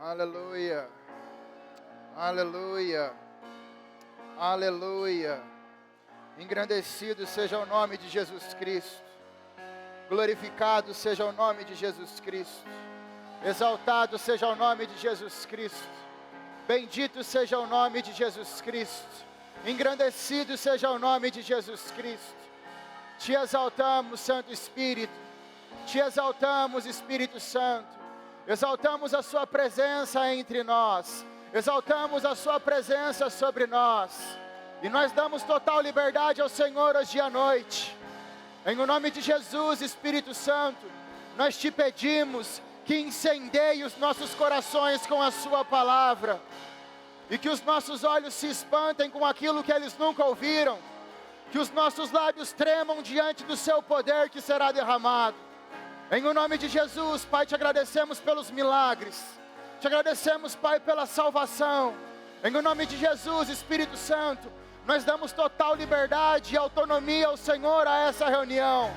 Aleluia, aleluia, aleluia. Engrandecido seja o nome de Jesus Cristo. Glorificado seja o nome de Jesus Cristo. Exaltado seja o nome de Jesus Cristo. Bendito seja o nome de Jesus Cristo. Engrandecido seja o nome de Jesus Cristo. Te exaltamos, Santo Espírito. Te exaltamos, Espírito Santo. Exaltamos a sua presença entre nós. Exaltamos a sua presença sobre nós. E nós damos total liberdade ao Senhor hoje à noite. Em o nome de Jesus, Espírito Santo, nós te pedimos que incendeie os nossos corações com a sua palavra. E que os nossos olhos se espantem com aquilo que eles nunca ouviram. Que os nossos lábios tremam diante do seu poder que será derramado. Em o nome de Jesus, Pai, te agradecemos pelos milagres. Te agradecemos, Pai, pela salvação. Em o nome de Jesus, Espírito Santo, nós damos total liberdade e autonomia ao Senhor a essa reunião.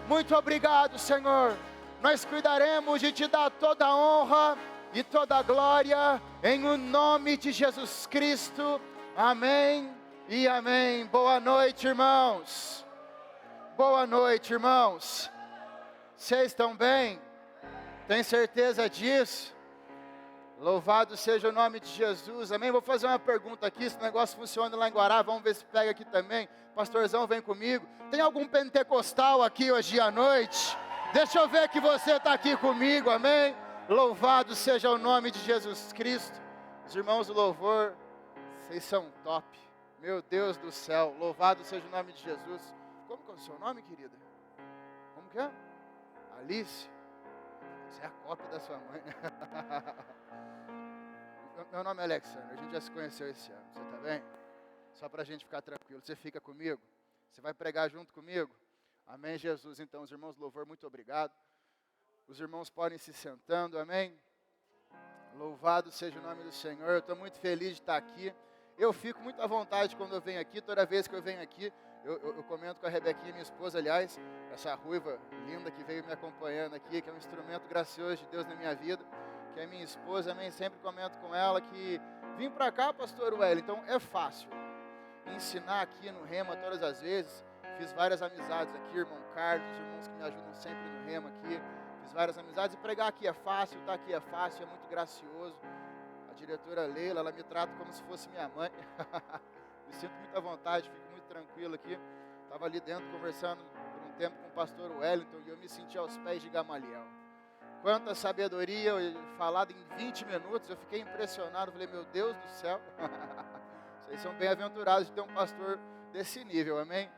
Muito obrigado, Senhor. Nós cuidaremos de te dar toda a honra e toda a glória, em o nome de Jesus Cristo. Amém e amém. Boa noite, irmãos. Boa noite, irmãos. Vocês estão bem? Tem certeza disso? Louvado seja o nome de Jesus, amém? Vou fazer uma pergunta aqui, esse negócio funciona lá em Guará, vamos ver se pega aqui também. Pastorzão, vem comigo. Tem algum pentecostal aqui hoje à noite? Deixa eu ver que você está aqui comigo, amém? Louvado seja o nome de Jesus Cristo. Os irmãos do louvor, vocês são top. Meu Deus do céu, louvado seja o nome de Jesus. Como que é o seu nome, querida? Como que é? Alice? Você é a cópia da sua mãe. Meu nome é Alexandre, a gente já se conheceu esse ano, você está bem? Só para a gente ficar tranquilo, você fica comigo? Você vai pregar junto comigo? Amém, Jesus. Então, os irmãos do louvor, muito obrigado. Os irmãos podem ir se sentando, amém? Louvado seja o nome do Senhor, eu estou muito feliz de estar aqui. Eu fico muito à vontade quando eu venho aqui, toda vez que eu venho aqui, eu comento com a Rebequinha, minha esposa, aliás, essa ruiva linda que veio me acompanhando aqui, que é um instrumento gracioso de Deus na minha vida, que é minha esposa, amém? Sempre comento com ela que vim para cá, pastor Wellington, é fácil ensinar aqui no Rema todas as vezes. Fiz várias amizades aqui, irmão Carlos, os irmãos que me ajudam sempre no Rema aqui. Fiz várias amizades e pregar aqui é fácil, estar aqui é fácil, é muito gracioso. A diretora Leila, ela me trata como se fosse minha mãe. Me sinto muito à vontade, fico muito tranquilo aqui. Estava ali dentro conversando por um tempo com o pastor Wellington e eu me senti aos pés de Gamaliel. Quanta sabedoria falada em 20 minutos, eu fiquei impressionado, falei, meu Deus do céu. Vocês são bem-aventurados de ter um pastor desse nível, amém?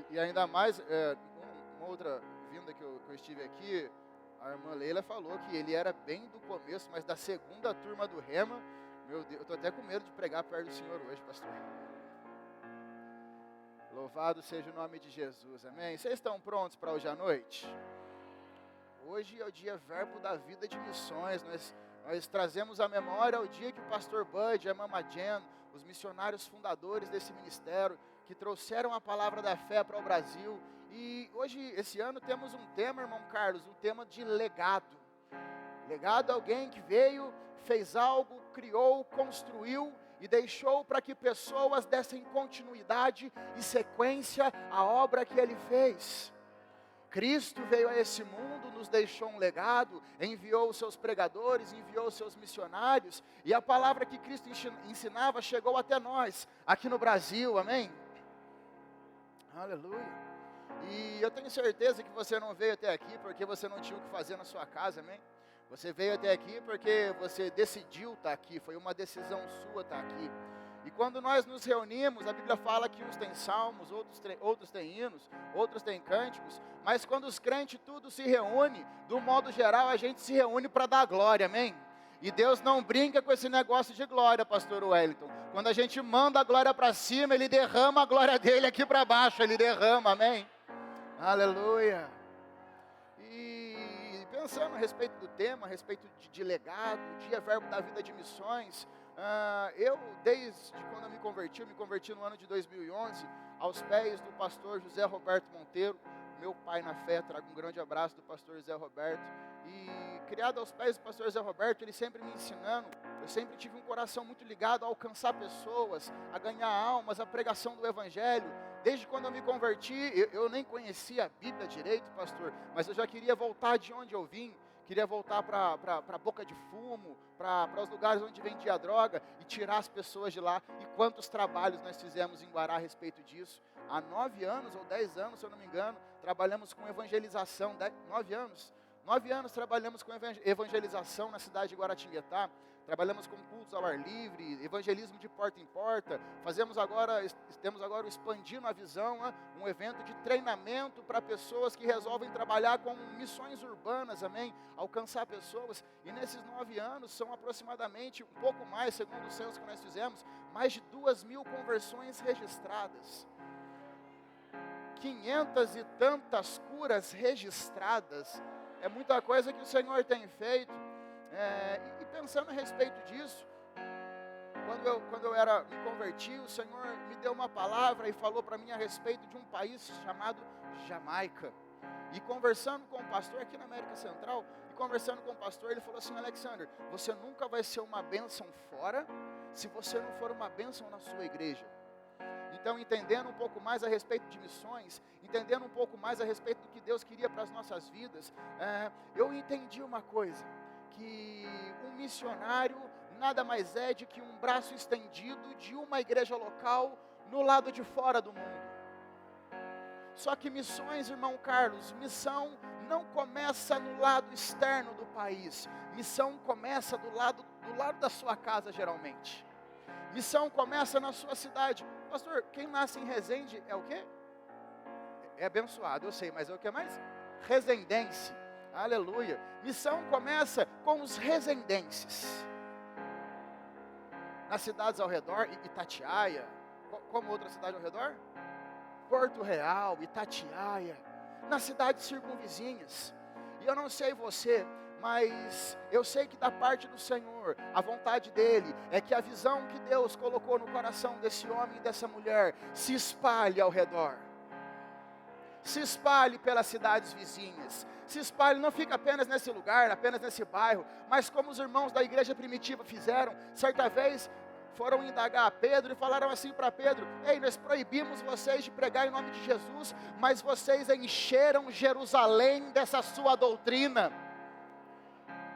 E ainda mais, uma outra vinda que eu estive aqui, a irmã Leila falou que ele era bem do começo, mas da segunda turma do Rema, meu Deus, eu estou até com medo de pregar perto do Senhor hoje, pastor. Louvado seja o nome de Jesus, amém? Vocês estão prontos para hoje à noite? Hoje é o dia verbo da vida de missões, nós trazemos à memória o dia que o pastor Bud e a Mama Jen, os missionários fundadores desse ministério, que trouxeram a palavra da fé para o Brasil. E hoje, esse ano, temos um tema, irmão Carlos, um tema de legado. Legado é alguém que veio, fez algo, criou, construiu e deixou para que pessoas dessem continuidade e sequência à obra que ele fez. Cristo veio a esse mundo, nos deixou um legado, enviou os seus pregadores, enviou os seus missionários, e a palavra que Cristo ensinava chegou até nós, aqui no Brasil, amém? Aleluia. E eu tenho certeza que você não veio até aqui porque você não tinha o que fazer na sua casa, amém? Você veio até aqui porque você decidiu estar aqui, foi uma decisão sua estar aqui. E quando nós nos reunimos, a Bíblia fala que uns têm salmos, outros têm hinos, outros têm cânticos, mas quando os crentes tudo se reúne, do modo geral a gente se reúne para dar glória, amém? E Deus não brinca com esse negócio de glória, pastor Wellington. Quando a gente manda a glória para cima, Ele derrama a glória dele aqui para baixo, Ele derrama, amém? Aleluia. E pensando a respeito do tema, a respeito de legado, dia verbo da vida de missões, eu desde quando eu me converti no ano de 2011, aos pés do pastor José Roberto Monteiro, meu pai na fé. Trago um grande abraço do pastor Zé Roberto. E criado aos pés do pastor Zé Roberto, ele sempre me ensinando. Eu sempre tive um coração muito ligado a alcançar pessoas, a ganhar almas, a pregação do evangelho. Desde quando eu me converti, eu nem conhecia a Bíblia direito, pastor, mas eu já queria voltar de onde eu vim. Queria voltar para a boca de fumo, para os lugares onde vendia droga e tirar as pessoas de lá. E quantos trabalhos nós fizemos em Guará a respeito disso. Há 9 anos ou 10 anos, se eu não me engano, trabalhamos com evangelização. 9 anos. 9 anos trabalhamos com evangelização na cidade de Guaratinguetá. Trabalhamos com cultos ao ar livre, evangelismo de porta em porta. Temos agora o Expandindo a Visão, um evento de treinamento para pessoas que resolvem trabalhar com missões urbanas, amém? Alcançar pessoas. E nesses 9 anos são aproximadamente, um pouco mais, segundo os censos que nós fizemos, mais de 2.000 conversões registradas. 500 e tantas curas registradas. É muita coisa que o Senhor tem feito. E pensando a respeito disso, quando eu me converti, o Senhor me deu uma palavra e falou para mim a respeito de um país chamado Jamaica. E conversando com o pastor aqui na América Central, ele falou assim: Alexander, você nunca vai ser uma bênção fora, se você não for uma bênção na sua igreja. Então, entendendo um pouco mais a respeito de missões, entendendo um pouco mais a respeito do que Deus queria para as nossas vidas, eu entendi uma coisa, que um missionário nada mais é de que um braço estendido de uma igreja local no lado de fora do mundo. Só que missões, irmão Carlos, missão não começa no lado externo do país, missão começa do lado da sua casa geralmente. Missão começa na sua cidade. Pastor, quem nasce em Resende é o quê? É abençoado, eu sei, mas é o que mais? Resendense. Aleluia. Missão começa com os resendenses. Nas cidades ao redor, Itatiaia. Como outra cidade ao redor? Porto Real, Itatiaia. Nas cidades circunvizinhas. E eu não sei você, mas eu sei que da parte do Senhor, a vontade dEle é que a visão que Deus colocou no coração desse homem e dessa mulher se espalhe ao redor. Se espalhe pelas cidades vizinhas. Se espalhe, não fica apenas nesse lugar, apenas nesse bairro, mas como os irmãos da igreja primitiva fizeram. Certa vez foram indagar a Pedro e falaram assim para Pedro: ei, nós proibimos vocês de pregar em nome de Jesus, mas vocês encheram Jerusalém dessa sua doutrina.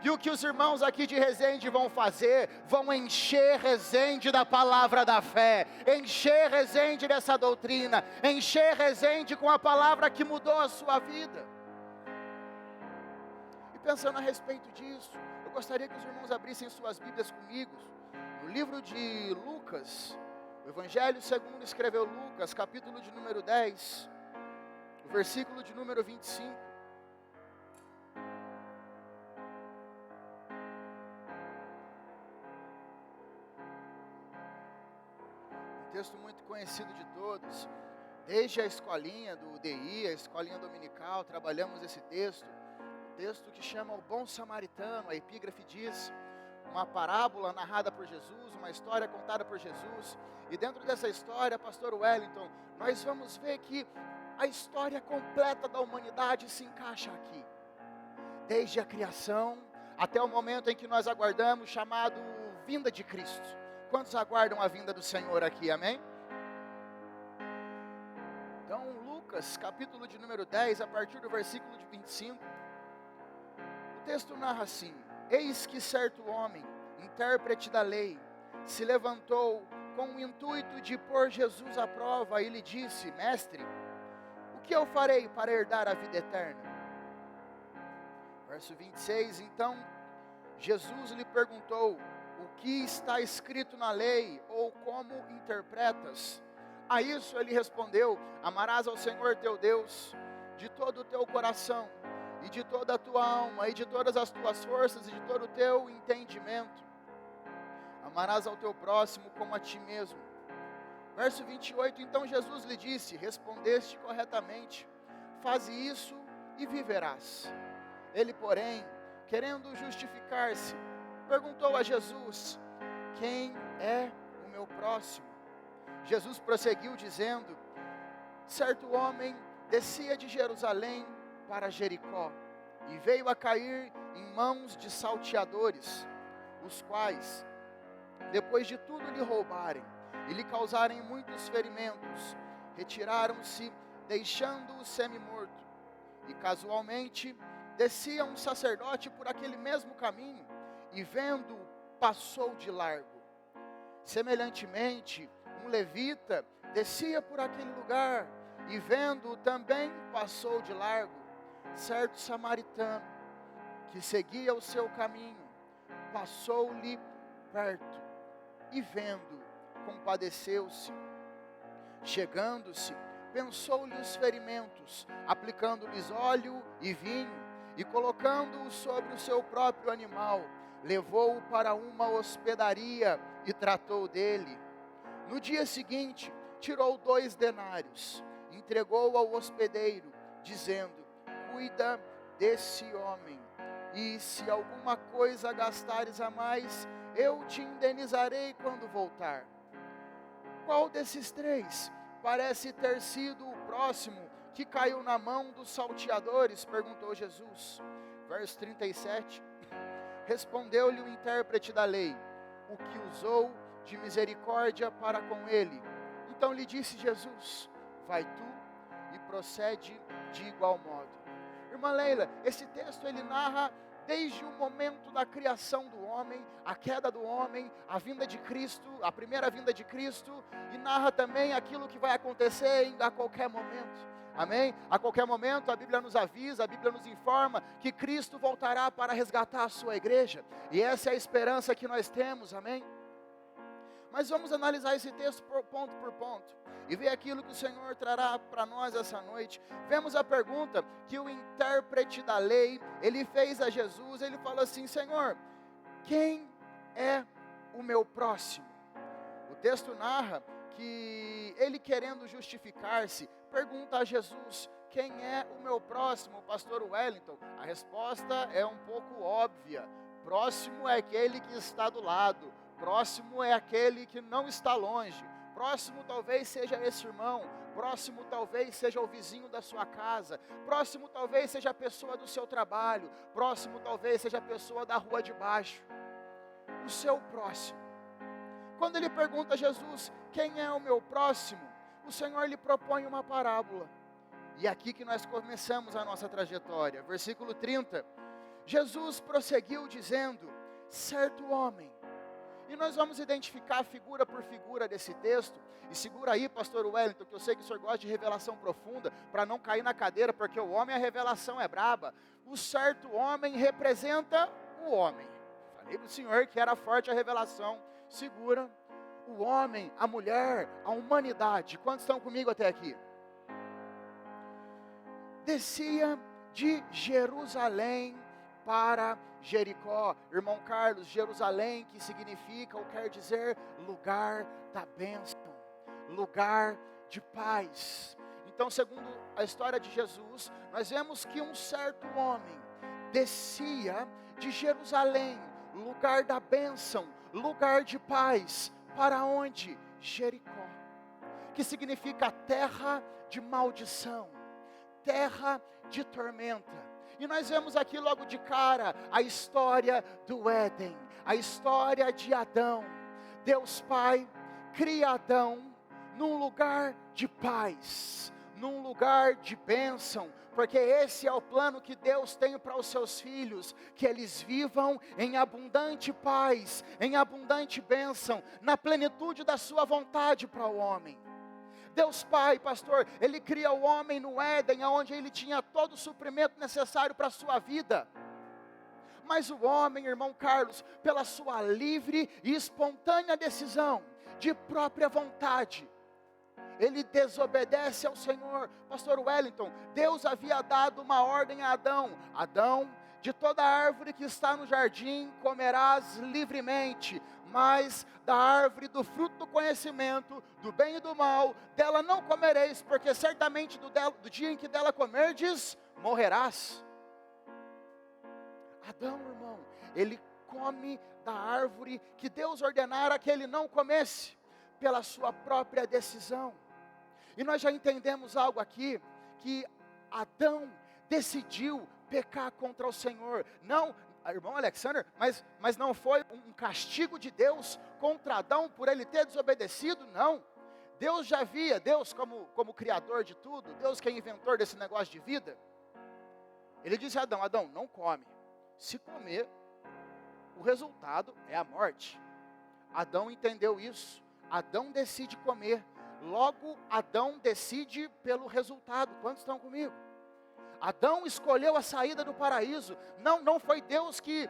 E o que os irmãos aqui de Resende vão fazer? Vão encher Resende da palavra da fé, encher Resende dessa doutrina, encher Resende com a palavra que mudou a sua vida. E pensando a respeito disso, eu gostaria que os irmãos abrissem suas Bíblias comigo, no livro de Lucas, o Evangelho segundo escreveu Lucas, capítulo de número 10, o versículo de número 25. Texto muito conhecido de todos, desde a escolinha do UDI, a escolinha dominical, trabalhamos esse texto, o texto que chama o Bom Samaritano. A epígrafe diz, uma parábola narrada por Jesus, uma história contada por Jesus, e dentro dessa história, pastor Wellington, nós vamos ver que a história completa da humanidade se encaixa aqui, desde a criação, até o momento em que nós aguardamos, chamado vinda de Cristo. Quantos aguardam a vinda do Senhor aqui, amém? Então, Lucas, capítulo de número 10, a partir do versículo de 25, o texto narra assim: eis que certo homem, intérprete da lei, se levantou com o intuito de pôr Jesus à prova e lhe disse: mestre, o que eu farei para herdar a vida eterna? Verso 26, então Jesus lhe perguntou: o que está escrito na lei, ou como interpretas? A isso ele respondeu: amarás ao Senhor teu Deus de todo o teu coração, e de toda a tua alma, e de todas as tuas forças, e de todo o teu entendimento. Amarás ao teu próximo como a ti mesmo. Verso 28, então Jesus lhe disse: respondeste corretamente, faze isso e viverás. Ele, porém, querendo justificar-se, perguntou a Jesus: quem é o meu próximo? Jesus prosseguiu dizendo: certo homem descia de Jerusalém para Jericó, e veio a cair em mãos de salteadores, os quais, depois de tudo lhe roubarem e lhe causarem muitos ferimentos, retiraram-se, deixando-o semi-morto. E casualmente descia um sacerdote por aquele mesmo caminho, e vendo-o, passou de largo. Semelhantemente, um levita descia por aquele lugar, e vendo-o também passou de largo. Certo samaritano, que seguia o seu caminho, passou-lhe perto, e vendo, compadeceu-se. Chegando-se, pensou-lhe os ferimentos, aplicando-lhes óleo e vinho, e colocando-o sobre o seu próprio animal, levou-o para uma hospedaria e tratou dele. No dia seguinte, tirou 2 denários, entregou ao hospedeiro, dizendo: cuida desse homem, e se alguma coisa gastares a mais, eu te indenizarei quando voltar. Qual desses 3 parece ter sido o próximo que caiu na mão dos salteadores? Perguntou Jesus. Verso 37. Respondeu-lhe o intérprete da lei: o que usou de misericórdia para com ele. Então lhe disse Jesus: vai tu e procede de igual modo. Irmã Leila, esse texto ele narra desde o momento da criação do homem, a queda do homem, a vinda de Cristo, a primeira vinda de Cristo, e narra também aquilo que vai acontecer a qualquer momento. Amém? A qualquer momento a Bíblia nos avisa, a Bíblia nos informa que Cristo voltará para resgatar a sua igreja, e essa é a esperança que nós temos, amém? Mas vamos analisar esse texto ponto por ponto, e ver aquilo que o Senhor trará para nós essa noite. Vemos a pergunta que o intérprete da lei, ele fez a Jesus. Ele falou assim: Senhor, quem é o meu próximo? O texto narra que ele, querendo justificar-se, pergunta a Jesus: quem é o meu próximo, pastor Wellington? A resposta é um pouco óbvia: próximo é aquele que está do lado, próximo é aquele que não está longe, próximo talvez seja esse irmão, próximo talvez seja o vizinho da sua casa, próximo talvez seja a pessoa do seu trabalho, próximo talvez seja a pessoa da rua de baixo, o seu próximo. Quando ele pergunta a Jesus: quem é o meu próximo? O Senhor lhe propõe uma parábola, e é aqui que nós começamos a nossa trajetória. Versículo 30, Jesus prosseguiu dizendo: certo homem. E nós vamos identificar figura por figura desse texto. E segura aí, pastor Wellington, que eu sei que o senhor gosta de revelação profunda, para não cair na cadeira, porque o homem, a revelação é braba. O certo homem representa o homem. Falei para o senhor que era forte a revelação. Segura. O homem, a mulher, a humanidade. Quantos estão comigo até aqui? Descia de Jerusalém para Jericó. Irmão Carlos, Jerusalém, que significa ou quer dizer lugar da bênção, lugar de paz. Então, segundo a história de Jesus, nós vemos que um certo homem descia de Jerusalém, lugar da bênção, lugar de paz, para onde? Jericó, que significa terra de maldição, terra de tormenta. E nós vemos aqui logo de cara a história do Éden, a história de Adão. Deus Pai cria Adão num lugar de paz, num lugar de bênção, porque esse é o plano que Deus tem para os seus filhos, que eles vivam em abundante paz, em abundante bênção, na plenitude da sua vontade para o homem. Deus Pai, pastor, Ele cria o homem no Éden, onde ele tinha todo o suprimento necessário para a sua vida. Mas o homem, irmão Carlos, pela sua livre e espontânea decisão, de própria vontade, ele desobedece ao Senhor. Pastor Wellington, Deus havia dado uma ordem a Adão: Adão, de toda árvore que está no jardim comerás livremente, mas da árvore do fruto do conhecimento, do bem e do mal, dela não comereis, porque certamente do dia em que dela comerdes, morrerás. Adão, irmão, ele come da árvore que Deus ordenara que ele não comesse, pela sua própria decisão. E nós já entendemos algo aqui, que Adão decidiu pecar contra o Senhor. Não, irmão Alexander, mas não foi um castigo de Deus contra Adão por ele ter desobedecido, não. Deus já via, Deus como criador de tudo, Deus que é inventor desse negócio de vida, ele disse a Adão: Adão, não come. Se comer, o resultado é a morte. Adão entendeu isso. Adão decide comer. Logo, Adão decide pelo resultado. Quantos estão comigo? Adão escolheu a saída do paraíso. Não foi Deus que,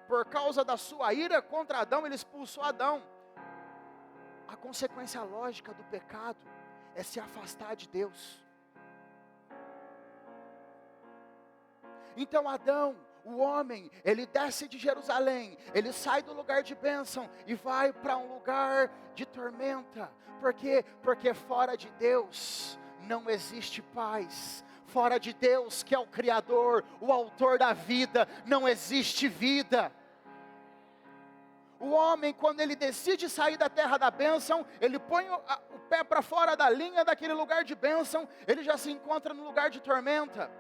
por causa da sua ira contra Adão, ele expulsou Adão. A consequência lógica do pecado é se afastar de Deus. Então Adão, o homem, ele desce de Jerusalém, ele sai do lugar de bênção e vai para um lugar de tormenta. Por quê? Porque fora de Deus não existe paz. Fora de Deus, que é o Criador, o autor da vida, não existe vida. O homem, quando ele decide sair da terra da bênção, ele põe o pé para fora da linha daquele lugar de bênção, ele já se encontra no lugar de tormenta.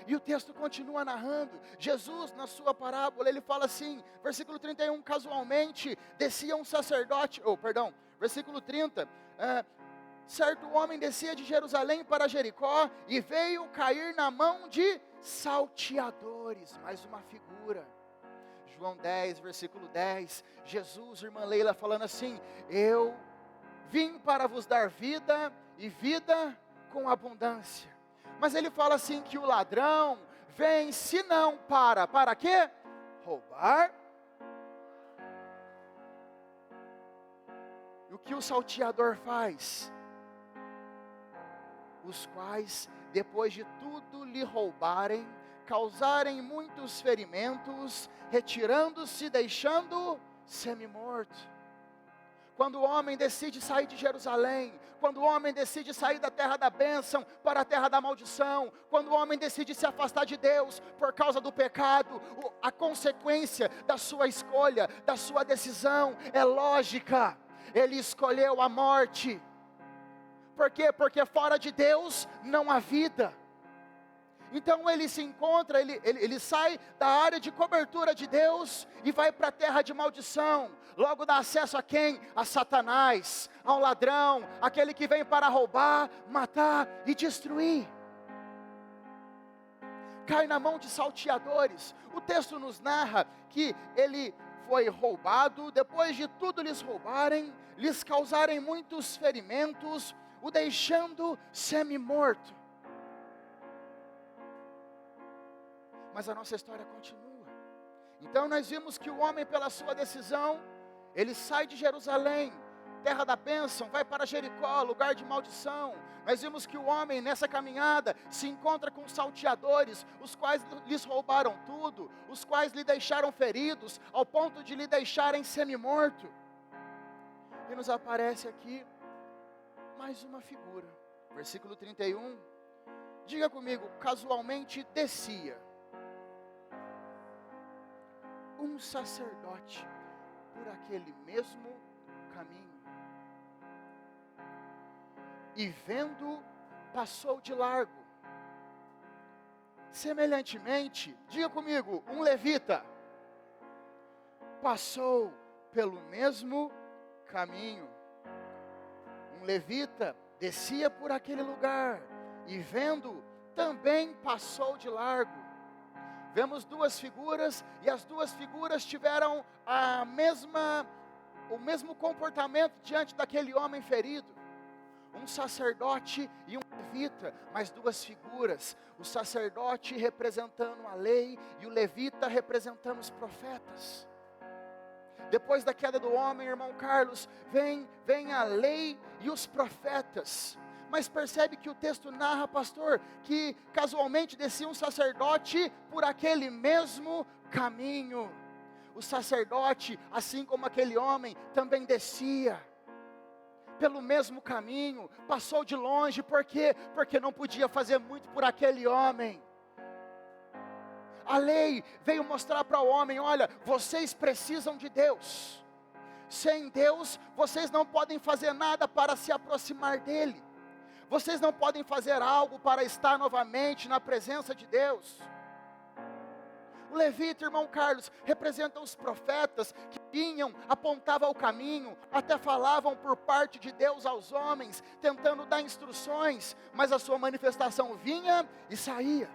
E o texto continua narrando. Jesus, na sua parábola, ele fala assim, versículo 31, casualmente, descia um sacerdote, versículo 30, certo homem descia de Jerusalém para Jericó, e veio cair na mão de salteadores, mais uma figura. João 10, versículo 10, Jesus, irmã Leila, falando assim, eu vim para vos dar vida, e vida com abundância. Mas ele fala assim que o ladrão vem, se não para quê? Roubar. E o que o salteador faz? Os quais, depois de tudo lhe roubarem, causarem muitos ferimentos, retirando-se, deixando semi-morto. Quando o homem decide sair de Jerusalém, quando o homem decide sair da terra da bênção para a terra da maldição, quando o homem decide se afastar de Deus por causa do pecado, a consequência da sua escolha, da sua decisão é lógica. Ele escolheu a morte. Por quê? Porque fora de Deus não há vida. Então ele se encontra, ele sai da área de cobertura de Deus e vai para a terra de maldição. Logo dá acesso a quem? A Satanás, ao ladrão, aquele que vem para roubar, matar e destruir. Cai na mão de salteadores. O texto nos narra que ele foi roubado, depois de tudo lhes roubarem, lhes causarem muitos ferimentos, o deixando semi-morto. Mas a nossa história continua. Então nós vimos que o homem, pela sua decisão, ele sai de Jerusalém, terra da bênção, vai para Jericó, lugar de maldição. Nós vimos que o homem, nessa caminhada, se encontra com salteadores, os quais lhes roubaram tudo, os quais lhe deixaram feridos, ao ponto de lhe deixarem semi-morto. E nos aparece aqui mais uma figura. Versículo 31. Diga comigo, casualmente descia um sacerdote por aquele mesmo caminho, e vendo, passou de largo. Semelhantemente, diga comigo, um levita passou pelo mesmo caminho. Um levita descia por aquele lugar, e vendo, também passou de largo. Vemos duas figuras, e as duas figuras tiveram o mesmo comportamento diante daquele homem ferido. Um sacerdote e um levita, mas duas figuras. O sacerdote representando a lei e o levita representando os profetas. Depois da queda do homem, irmão Carlos, vem a lei e os profetas. Mas percebe que o texto narra, pastor, que casualmente descia um sacerdote por aquele mesmo caminho. O sacerdote, assim como aquele homem, também descia pelo mesmo caminho, passou de longe. Por quê? Porque não podia fazer muito por aquele homem. A lei veio mostrar para o homem, olha, vocês precisam de Deus. Sem Deus, vocês não podem fazer nada para se aproximar dEle. Vocês não podem fazer algo para estar novamente na presença de Deus? O levita, irmão Carlos, representa os profetas que vinham, apontavam o caminho, até falavam por parte de Deus aos homens, tentando dar instruções, mas a sua manifestação vinha e saía.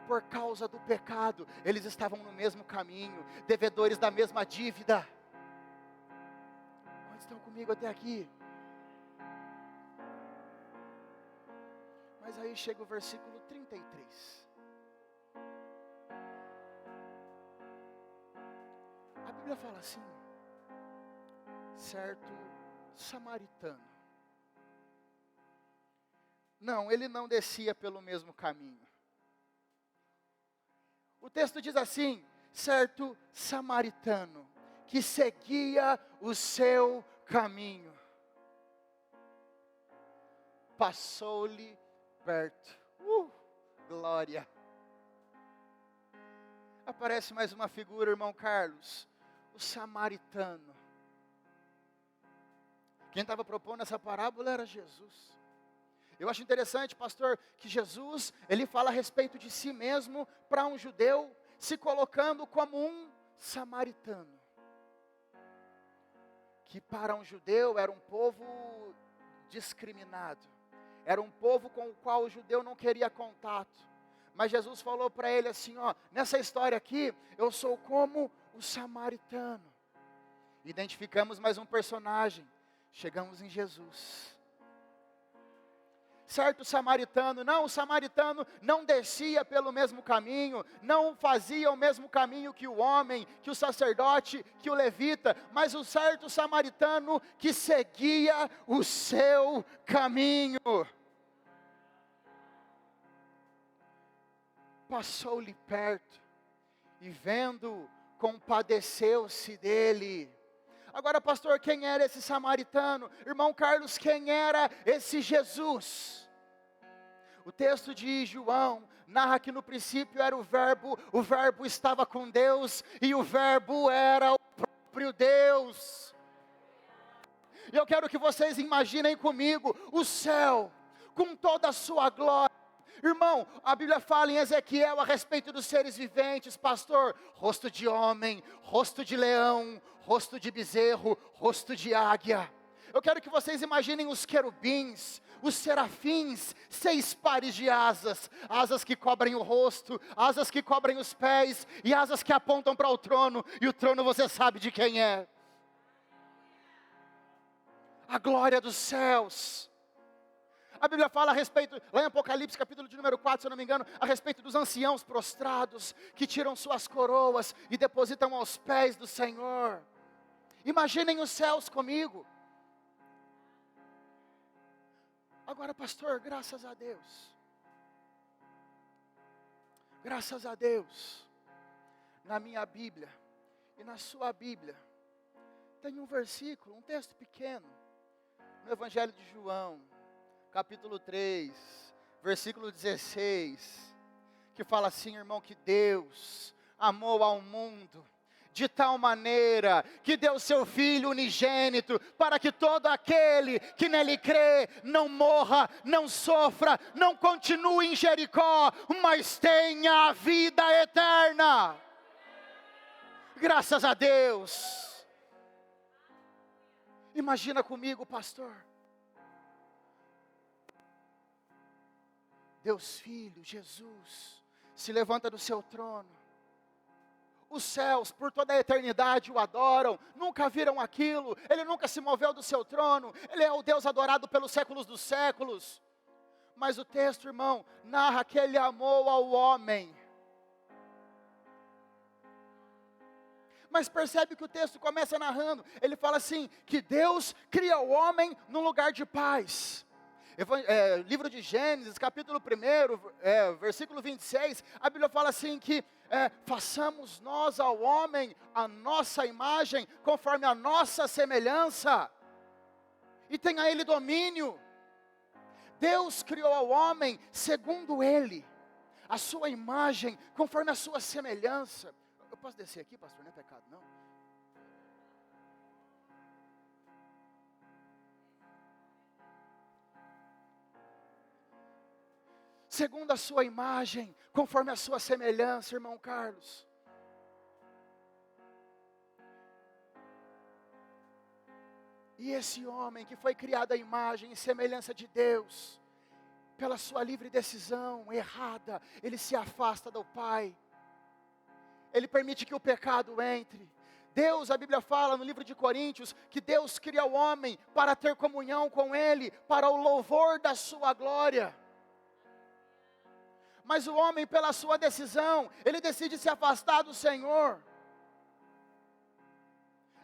Por causa do pecado, eles estavam no mesmo caminho, devedores da mesma dívida. Quantos estão comigo até aqui? Mas aí chega o versículo 33. A Bíblia fala assim: certo samaritano. Não, ele não descia pelo mesmo caminho. O texto diz assim: certo samaritano, que seguia o seu caminho, passou-lhe perto. Glória. Aparece mais uma figura, irmão Carlos, o samaritano. Quem estava propondo essa parábola era Jesus. Eu acho interessante, pastor, que Jesus, ele fala a respeito de si mesmo para um judeu, se colocando como um samaritano. Que para um judeu era um povo discriminado. Era um povo com o qual o judeu não queria contato. Mas Jesus falou para ele assim, ó, nessa história aqui, eu sou como o samaritano. Identificamos mais um personagem. Chegamos em Jesus. Certo samaritano, não, o samaritano não descia pelo mesmo caminho, não fazia o mesmo caminho que o homem, que o sacerdote, que o levita, mas o certo samaritano que seguia o seu caminho. Passou-lhe perto e vendo, compadeceu-se dele. Agora, pastor, quem era esse samaritano? Irmão Carlos, quem era esse Jesus? O texto de João narra que no princípio era o verbo estava com Deus, e o verbo era o próprio Deus. E eu quero que vocês imaginem comigo o céu, com toda a sua glória. Irmão, a Bíblia fala em Ezequiel a respeito dos seres viventes, pastor, rosto de homem, rosto de leão, rosto de bezerro, rosto de águia. Eu quero que vocês imaginem os querubins, os serafins, 6 pares de asas, asas que cobrem o rosto, asas que cobrem os pés, e asas que apontam para o trono, e o trono você sabe de quem é. A glória dos céus. A Bíblia fala a respeito, lá em Apocalipse, capítulo de número 4, se eu não me engano, a respeito dos anciãos prostrados, que tiram suas coroas e depositam aos pés do Senhor. Imaginem os céus comigo. Agora, pastor, graças a Deus, na minha Bíblia e na sua Bíblia, tem um versículo, um texto pequeno, no Evangelho de João, capítulo 3, versículo 16, que fala assim, irmão, que Deus amou ao mundo de tal maneira que deu seu Filho unigênito, para que todo aquele que nele crê, não morra, não sofra, não continue em Jericó, mas tenha a vida eterna. Graças a Deus. Imagina comigo, pastor, Deus Filho, Jesus, se levanta do seu trono. Os céus, por toda a eternidade, o adoram, nunca viram aquilo, Ele nunca se moveu do seu trono, Ele é o Deus adorado pelos séculos dos séculos. Mas o texto, irmão, narra que Ele amou ao homem. Mas percebe que o texto começa narrando, ele fala assim, que Deus cria o homem num lugar de paz. Livro de Gênesis, capítulo 1, versículo 26, a Bíblia fala assim que façamos nós ao homem a nossa imagem, conforme a nossa semelhança, e tenha ele domínio. Deus criou ao homem segundo ele, a sua imagem, conforme a sua semelhança. Eu posso descer aqui, pastor? Não é pecado, não? segundo a sua imagem, conforme a sua semelhança, irmão Carlos. E esse homem que foi criado à imagem e semelhança de Deus, pela sua livre decisão errada, ele se afasta do Pai. Ele permite que o pecado entre. Deus, a Bíblia fala no livro de Coríntios, que Deus cria o homem para ter comunhão com Ele, para o louvor da sua glória. Mas o homem, pela sua decisão, ele decide se afastar do Senhor.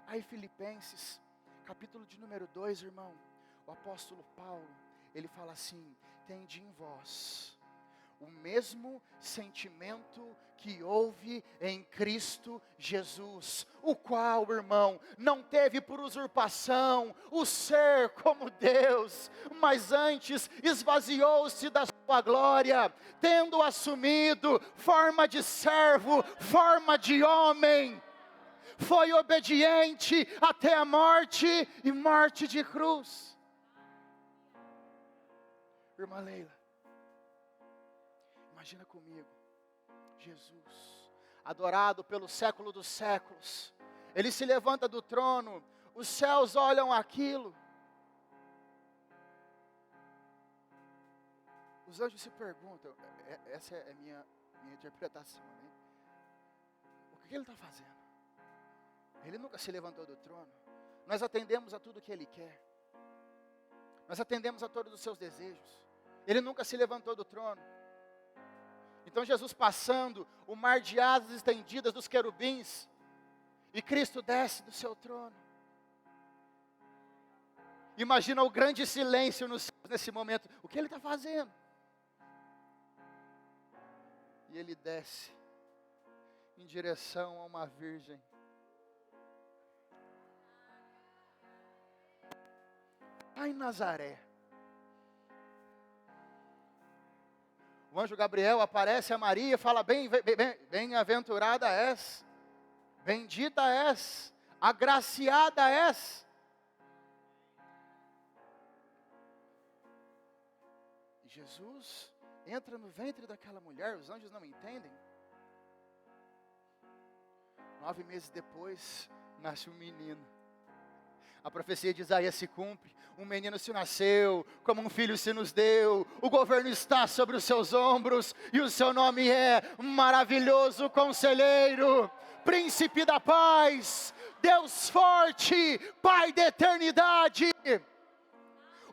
Aí Filipenses, capítulo de número 2, irmão, o apóstolo Paulo, ele fala assim: tende em vós o mesmo sentimento que houve em Cristo Jesus, o qual, irmão, não teve por usurpação o ser como Deus, mas antes esvaziou-se da sua glória, tendo assumido forma de servo, forma de homem, foi obediente até a morte e morte de cruz. Irmã Leila, imagina comigo, Jesus, adorado pelo século dos séculos, Ele se levanta do trono, os céus olham aquilo, os anjos se perguntam, essa é minha interpretação, né? O que Ele está fazendo? Ele nunca se levantou do trono. Nós atendemos a tudo que Ele quer, nós atendemos a todos os seus desejos. Ele nunca se levantou do trono. Então Jesus passando, o mar de asas estendidas dos querubins, e Cristo desce do seu trono. Imagina o grande silêncio nos céus nesse momento. O que Ele está fazendo? E Ele desce em direção a uma virgem. Lá em Nazaré. O anjo Gabriel aparece a Maria e fala: bem-aventurada és, bendita és, agraciada és. E Jesus entra no ventre daquela mulher, os anjos não entendem. 9 meses depois, nasce um menino. A profecia de Isaías se cumpre, um menino se nasceu, como um filho se nos deu, o governo está sobre os seus ombros, e o seu nome é Maravilhoso Conselheiro, Príncipe da Paz, Deus Forte, Pai da Eternidade.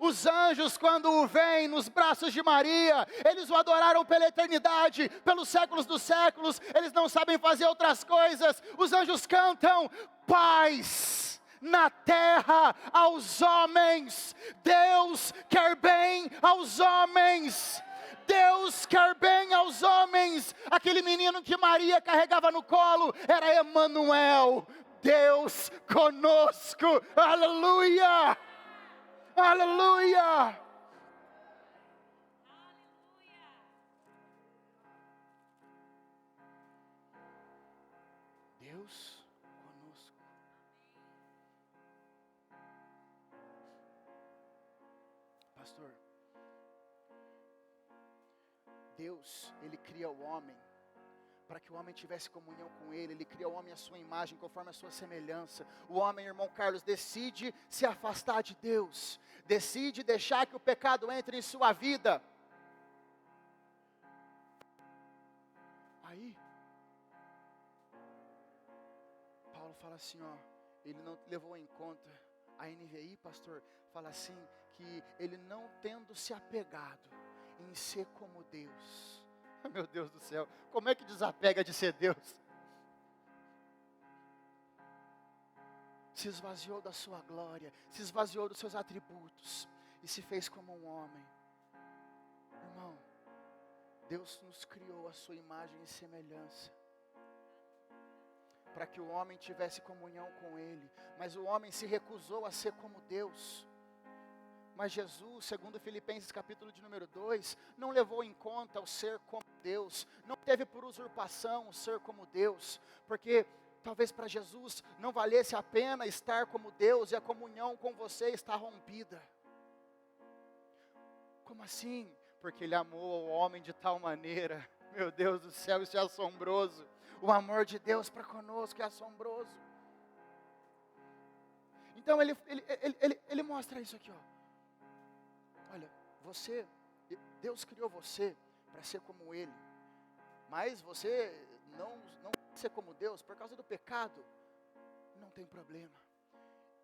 Os anjos, quando o veem nos braços de Maria, eles o adoraram pela eternidade, pelos séculos dos séculos, eles não sabem fazer outras coisas. Os anjos cantam: paz na terra aos homens. Deus quer bem aos homens. Deus quer bem aos homens. Aquele menino que Maria carregava no colo era Emanuel, Deus conosco. Aleluia! Aleluia! Deus conosco. Pastor, Deus, Ele cria o homem para que o homem tivesse comunhão com Ele. Ele cria o homem à sua imagem, conforme a sua semelhança. O homem, irmão Carlos, decide se afastar de Deus, decide deixar que o pecado entre em sua vida. Aí, Paulo fala assim, ele não levou em conta. A NVI, pastor, fala assim, que ele não tendo se apegado em ser como Deus. Meu Deus do céu, como é que desapega de ser Deus? Se esvaziou da sua glória, se esvaziou dos seus atributos e se fez como um homem. Irmão, Deus nos criou a sua imagem e semelhança, para que o homem tivesse comunhão com Ele, mas o homem se recusou a ser como Deus. Mas Jesus, segundo Filipenses capítulo de número 2, não levou em conta o ser como Deus, não teve por usurpação o ser como Deus, porque talvez para Jesus não valesse a pena estar como Deus e a comunhão com você está rompida. Como assim? porque Ele amou o homem de tal maneira. Meu Deus do céu, isso é assombroso. O amor de Deus para conosco é assombroso. Então ele mostra isso aqui, ó. Olha, Deus criou você para ser como Ele. Mas você não ser como Deus por causa do pecado. Não tem problema.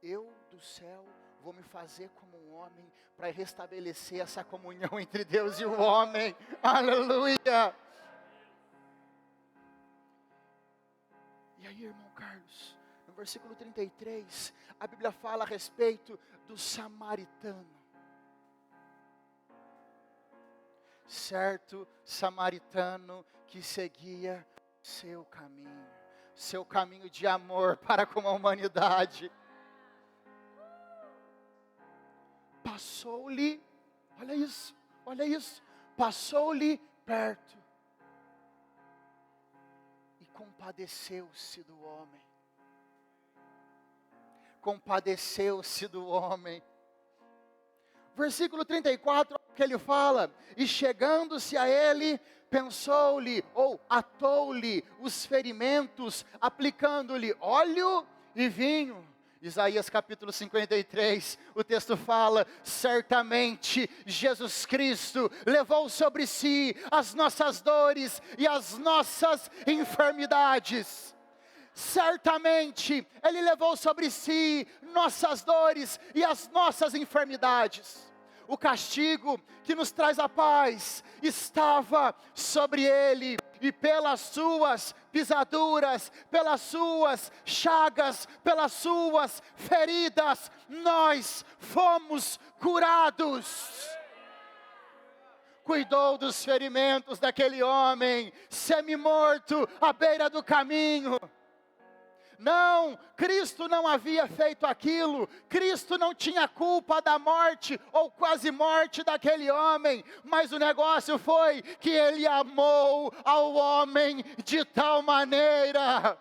Eu do céu vou me fazer como um homem para restabelecer essa comunhão entre Deus e o homem. Aleluia! E aí, irmão Carlos, no versículo 33, a Bíblia fala a respeito do samaritano. Certo samaritano que seguia seu caminho de amor para com a humanidade. Passou-lhe, olha isso, passou-lhe perto e compadeceu-se do homem. Compadeceu-se do homem. Versículo 34, que ele fala, e chegando-se a ele, pensou-lhe, ou atou-lhe os ferimentos, aplicando-lhe óleo e vinho. Isaías capítulo 53, o texto fala, certamente Jesus Cristo levou sobre si as nossas dores e as nossas enfermidades. Certamente Ele levou sobre si nossas dores e as nossas enfermidades. O castigo que nos traz a paz estava sobre Ele, e pelas suas pisaduras, pelas suas chagas, pelas suas feridas, nós fomos curados. Cuidou dos ferimentos daquele homem, semi-morto, à beira do caminho. Não, Cristo não havia feito aquilo, Cristo não tinha culpa da morte ou quase morte daquele homem, mas o negócio foi que Ele amou ao homem de tal maneira.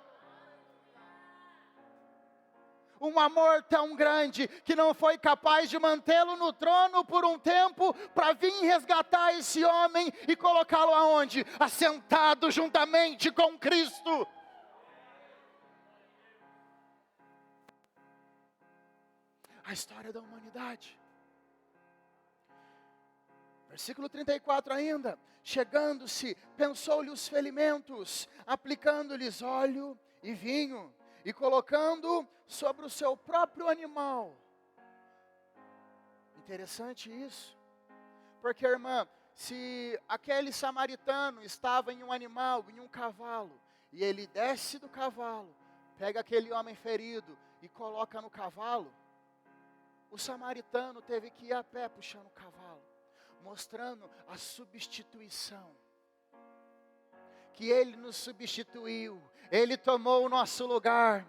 Um amor tão grande que não foi capaz de mantê-lo no trono por um tempo para vir resgatar esse homem e colocá-lo aonde? Assentado juntamente com Cristo. A história da humanidade. Versículo 34 ainda. Chegando-se, pensou-lhe os ferimentos, aplicando-lhes óleo e vinho, e colocando sobre o seu próprio animal. Interessante isso. Porque, irmã, se aquele samaritano estava em um animal, em um cavalo, e ele desce do cavalo, pega aquele homem ferido e coloca no cavalo, o samaritano teve que ir a pé puxando o cavalo, mostrando a substituição. Que Ele nos substituiu, Ele tomou o nosso lugar.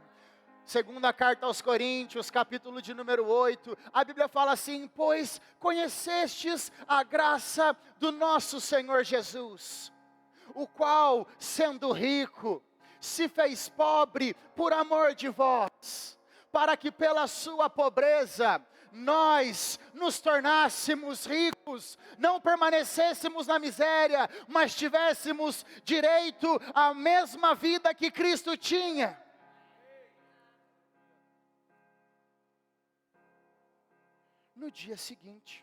Segunda carta aos Coríntios, capítulo de número 8, a Bíblia fala assim, pois conhecestes a graça do nosso Senhor Jesus, o qual, sendo rico, se fez pobre por amor de vós, para que pela sua pobreza nós nos tornássemos ricos, não permanecêssemos na miséria, mas tivéssemos direito à mesma vida que Cristo tinha. No dia seguinte,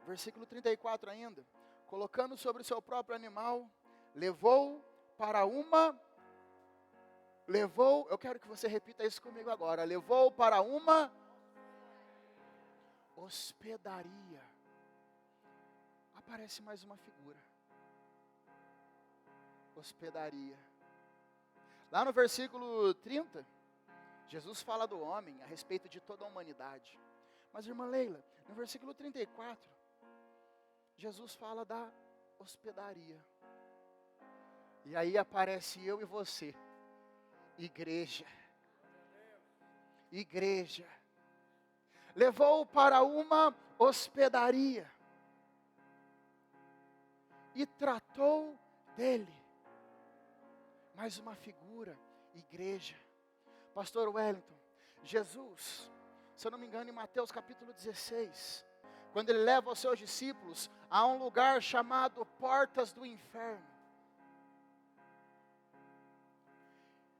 versículo 34 ainda, colocando sobre o seu próprio animal, eu quero que você repita isso comigo agora, levou para uma hospedaria. Aparece mais uma figura, hospedaria. Lá no versículo 30, Jesus fala do homem a respeito de toda a humanidade. Mas, irmã Leila, no versículo 34, Jesus fala da hospedaria. E aí aparece eu e você. Igreja. Levou para uma hospedaria e tratou dele. Mais uma figura, igreja. Pastor Wellington, Jesus se eu não me engano, em Mateus capítulo 16, quando ele leva os seus discípulos a um lugar chamado Portas do Inferno.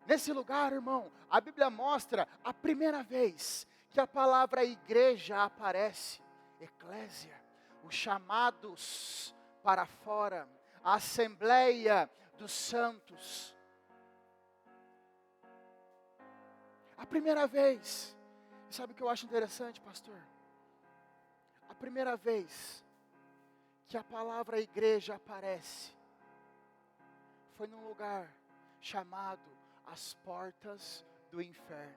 Nesse lugar, irmão, a Bíblia mostra a primeira vez que a palavra igreja aparece, eclésia, os chamados para fora, a assembleia dos santos. A primeira vez, sabe o que eu acho interessante, pastor? A primeira vez que a palavra igreja aparece, foi num lugar chamado as portas do inferno.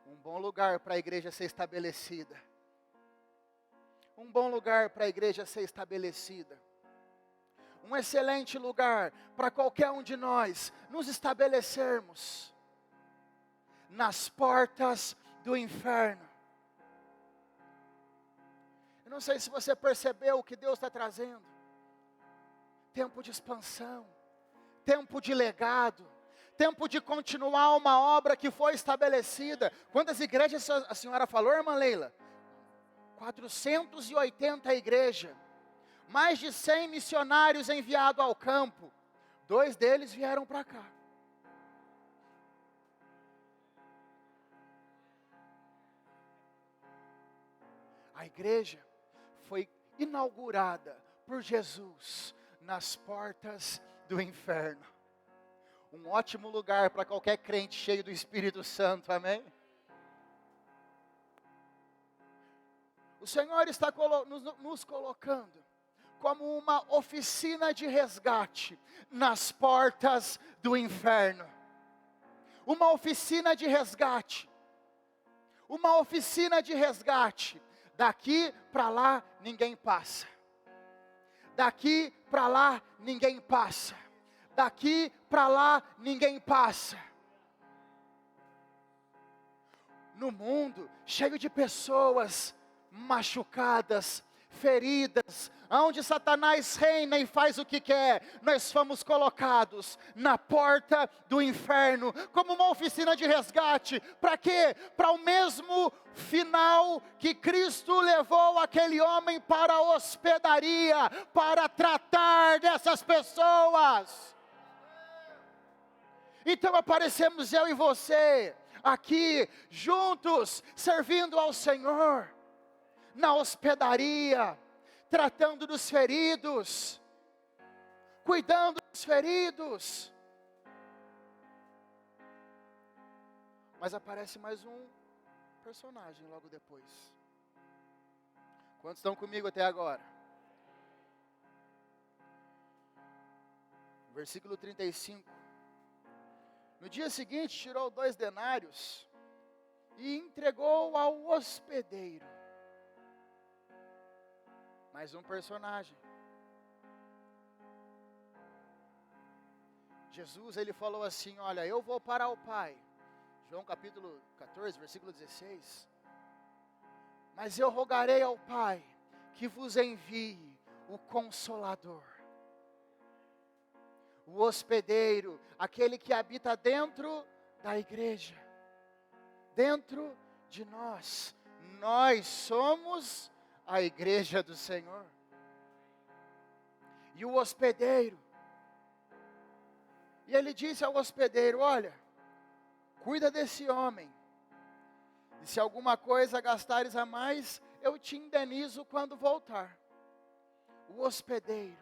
Um bom lugar para a igreja ser estabelecida. Um bom lugar para a igreja ser estabelecida. Um excelente lugar para qualquer um de nós nos estabelecermos nas portas do inferno. Eu não sei se você percebeu o que Deus está trazendo. Tempo de expansão, tempo de legado, tempo de continuar uma obra que foi estabelecida. Quantas igrejas a senhora falou, irmã Leila? 480 igrejas, mais de 100 missionários enviados ao campo, 2 deles vieram para cá. A igreja foi inaugurada por Jesus nas portas do inferno. Um ótimo lugar para qualquer crente cheio do Espírito Santo, amém? O Senhor está nos colocando como uma oficina de resgate nas portas do inferno. Uma oficina de resgate. Uma oficina de resgate. Daqui para lá ninguém passa. Daqui para lá ninguém passa. Daqui para lá ninguém passa. No mundo cheio de pessoas machucadas, feridas, onde Satanás reina e faz o que quer, nós fomos colocados na porta do inferno, como uma oficina de resgate. Para quê? Para o mesmo final que Cristo levou aquele homem para a hospedaria, para tratar dessas pessoas. Então aparecemos eu e você, aqui, juntos, servindo ao Senhor, na hospedaria, tratando dos feridos, cuidando dos feridos. Mas aparece mais um personagem logo depois. Quantos estão comigo até agora? Versículo 35. No dia seguinte, tirou 2 denários e entregou ao hospedeiro. Mais um personagem. Jesus, ele falou assim, olha, eu vou para o Pai. João capítulo 14, versículo 16. Mas eu rogarei ao Pai que vos envie o Consolador. O hospedeiro, aquele que habita dentro da igreja. Dentro de nós. Nós somos a igreja do Senhor. E o hospedeiro, e ele disse ao hospedeiro, olha, cuida desse homem, e se alguma coisa gastares a mais, eu te indenizo quando voltar. O hospedeiro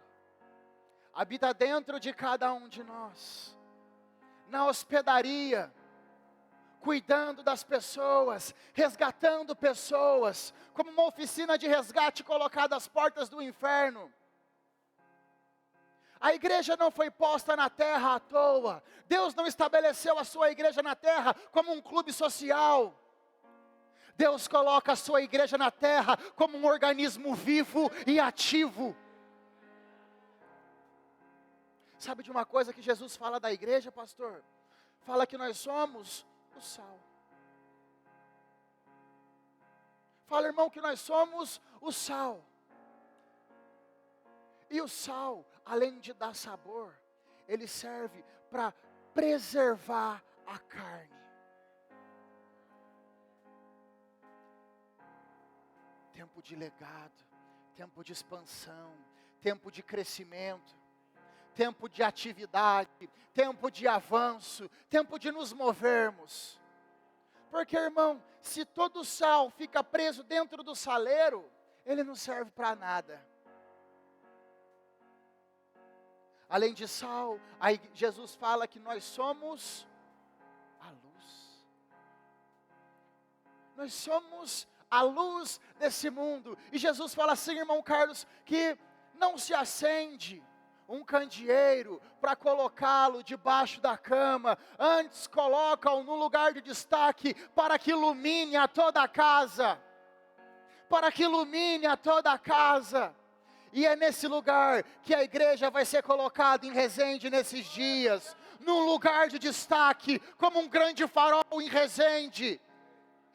habita dentro de cada um de nós, na hospedaria, cuidando das pessoas, resgatando pessoas, como uma oficina de resgate colocada às portas do inferno. A igreja não foi posta na terra à toa. Deus não estabeleceu a sua igreja na terra como um clube social. Deus coloca a sua igreja na terra como um organismo vivo e ativo. Sabe de uma coisa que Jesus fala da igreja, pastor? Fala que nós somos o sal. Fala, irmão, que nós somos o sal. E o sal, além de dar sabor, ele serve para preservar a carne. tempo de legado, tempo de expansão, tempo de crescimento, tempo de atividade, tempo de avanço, tempo de nos movermos. Porque, irmão, se todo sal fica preso dentro do saleiro, ele não serve para nada. Além de sal, aí Jesus fala que nós somos a luz. Nós somos a luz desse mundo. E Jesus fala assim, irmão Carlos, que não se acende um candeeiro para colocá-lo debaixo da cama. Antes colocam no lugar de destaque para que ilumine a toda a casa. Para que ilumine a toda a casa. E é nesse lugar que a igreja vai ser colocada em Resende nesses dias. Num lugar de destaque, como um grande farol em Resende.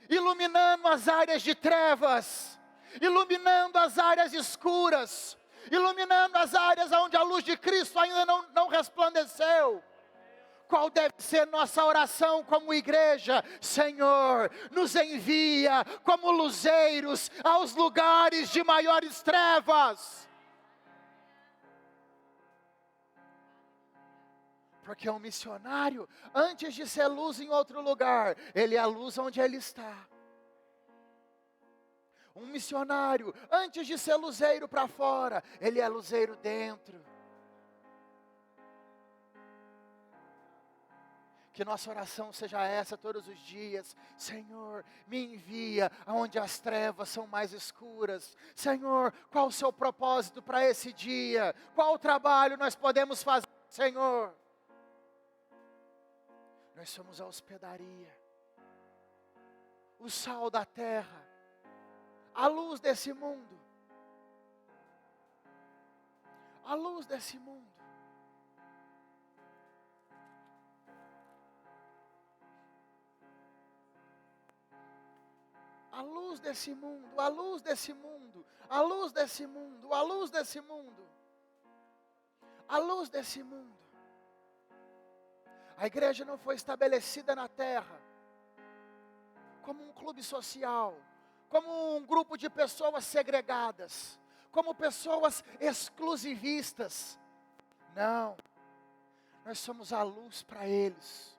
Iluminando as áreas de trevas. Iluminando as áreas escuras. Iluminando as áreas onde a luz de Cristo ainda não resplandeceu. Qual deve ser nossa oração como igreja? Senhor, nos envia como luzeiros aos lugares de maiores trevas. Porque um missionário, antes de ser luz em outro lugar, ele é a luz onde ele está. Um missionário, antes de ser luzeiro para fora, ele é luzeiro dentro. Que nossa oração seja essa todos os dias. Senhor, me envia aonde as trevas são mais escuras. Senhor, qual o seu propósito para esse dia? Qual trabalho nós podemos fazer, Senhor? Nós somos a hospedaria, o sal da terra, a luz desse mundo. A luz desse mundo. A luz desse mundo, a luz desse mundo, a luz desse mundo, a luz desse mundo, a luz desse mundo. A igreja não foi estabelecida na terra como um clube social, como um grupo de pessoas segregadas, como pessoas exclusivistas. Não, nós somos a luz para eles,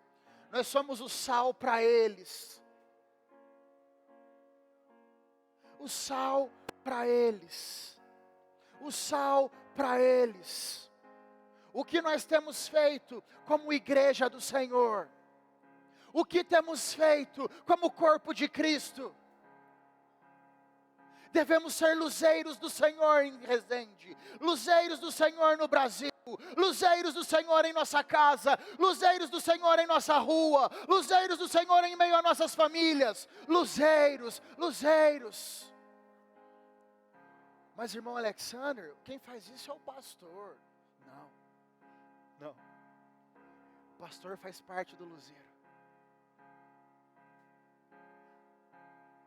nós somos o sal para eles. O sal para eles, o sal para eles. O que nós temos feito como igreja do Senhor? O que temos feito como corpo de Cristo? Devemos ser luzeiros do Senhor em Resende, luzeiros do Senhor no Brasil, luzeiros do Senhor em nossa casa, luzeiros do Senhor em nossa rua, luzeiros do Senhor em meio a nossas famílias, luzeiros, luzeiros. Mas irmão Alexander, quem faz isso é o pastor. Não. O pastor faz parte do luzeiro.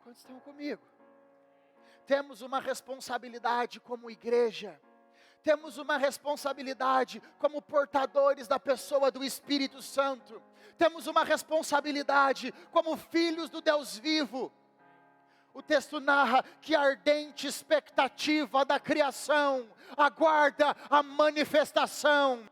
Quantos estão comigo? Temos uma responsabilidade como igreja. Temos uma responsabilidade como portadores da pessoa do Espírito Santo. Temos uma responsabilidade como filhos do Deus vivo. O texto narra que a ardente expectativa da criação aguarda a manifestação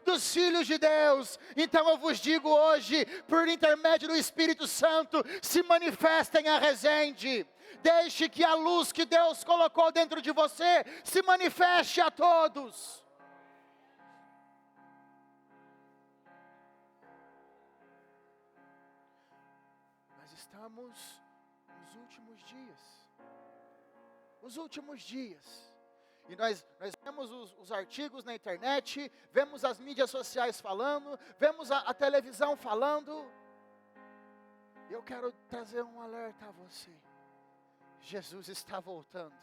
dos filhos de Deus. Então eu vos digo hoje, por intermédio do Espírito Santo, se manifestem a Resende. Deixe que a luz que Deus colocou dentro de você se manifeste a todos. Estamos nos últimos dias. Os últimos dias. E nós vemos os artigos na internet, vemos as mídias sociais falando, vemos a televisão falando. Eu quero trazer um alerta a você. Jesus está voltando.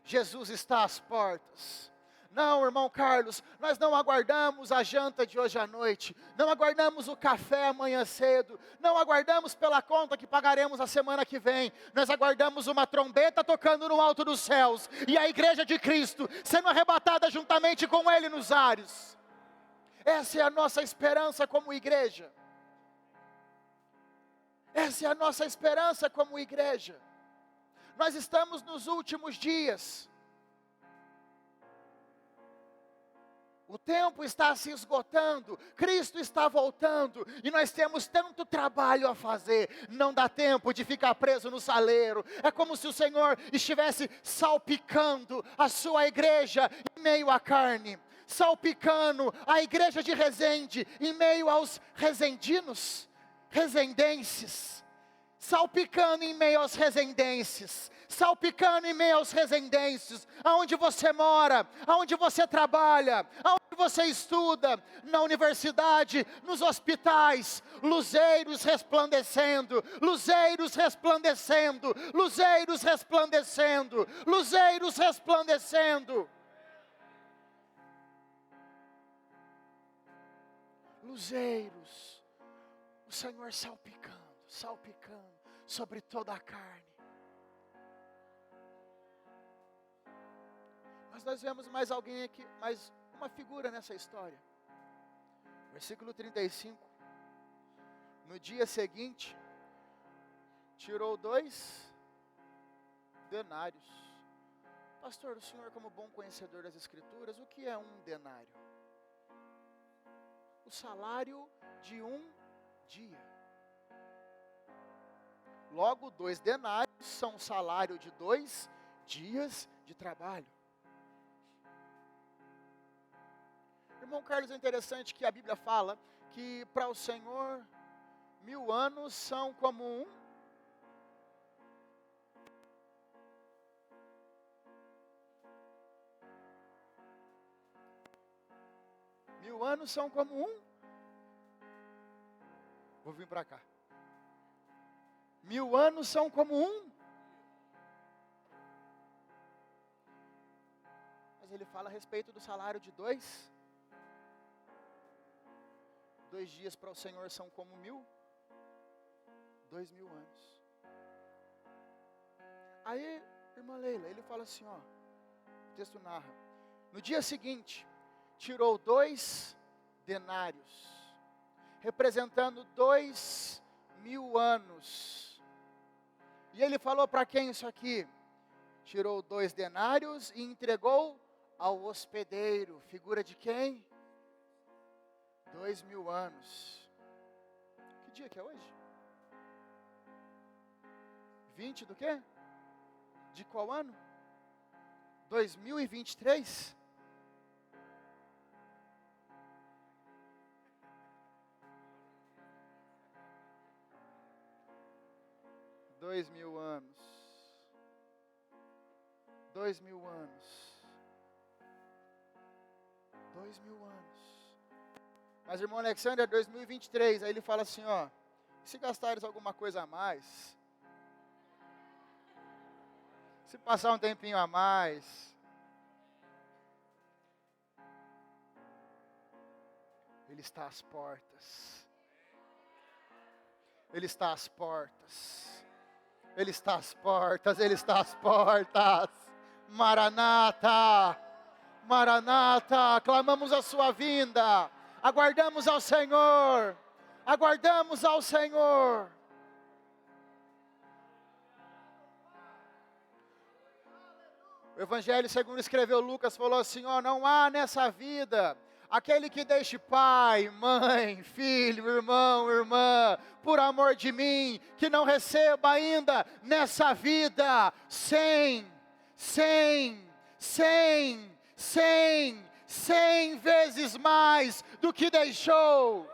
Jesus está às portas. Não, irmão Carlos, nós não aguardamos a janta de hoje à noite, não aguardamos o café amanhã cedo, não aguardamos pela conta que pagaremos a semana que vem, nós aguardamos uma trombeta tocando no alto dos céus, e a igreja de Cristo sendo arrebatada juntamente com Ele nos ares. Essa é a nossa esperança como igreja. Essa é a nossa esperança como igreja. Nós estamos nos últimos dias. O tempo está se esgotando, Cristo está voltando, e nós temos tanto trabalho a fazer, não dá tempo de ficar preso no saleiro. É como se o Senhor estivesse salpicando a sua igreja em meio à carne, salpicando a igreja de Resende em meio aos resendinos, resendenses, salpicando em meio aos resendenses, salpicando em meio aos resendenses, aonde você mora, aonde você trabalha, aonde você estuda, na universidade, nos hospitais, luzeiros resplandecendo, luzeiros resplandecendo, luzeiros resplandecendo, luzeiros resplandecendo. Luzeiros, o Senhor salpicando, salpicando sobre toda a carne. Mas nós vemos mais alguém aqui, mais uma figura nessa história. Versículo 35. No dia seguinte, tirou 2 denários. Pastor, o senhor, como bom conhecedor das Escrituras, o que é um denário? O salário de um dia. Logo, 2 denários são o salário de 2 dias de trabalho. Irmão Carlos, é interessante que a Bíblia fala que para o Senhor 1000 anos são como um. Mil anos são como um. Vou vir para cá. 1000 anos são como um. Mas ele fala a respeito do salário de 2 dias para o Senhor são como 1000, 2000 anos. Aí, irmã Leila, ele fala assim, ó, o texto narra, no dia seguinte, tirou 2 denários, representando 2000 anos. E ele falou para quem isso aqui? Tirou 2 denários e entregou ao hospedeiro. Figura de quem? 2000 anos. Que dia que é hoje? 20 do quê? De qual ano? 2023? Dois mil anos. 2000 anos. 2000 anos. Mas irmão Alexandre, é 2023, aí ele fala assim, ó, se gastares alguma coisa a mais, se passar um tempinho a mais, Ele está às portas, Ele está às portas, Ele está às portas, Ele está às portas, Maranata, Maranata, clamamos a sua vinda, aguardamos ao Senhor, aguardamos ao Senhor. O Evangelho segundo escreveu Lucas, falou assim, ó, não há nessa vida aquele que deixe pai, mãe, filho, irmão, irmã, por amor de mim, que não receba ainda nessa vida 100 vezes mais do que deixou.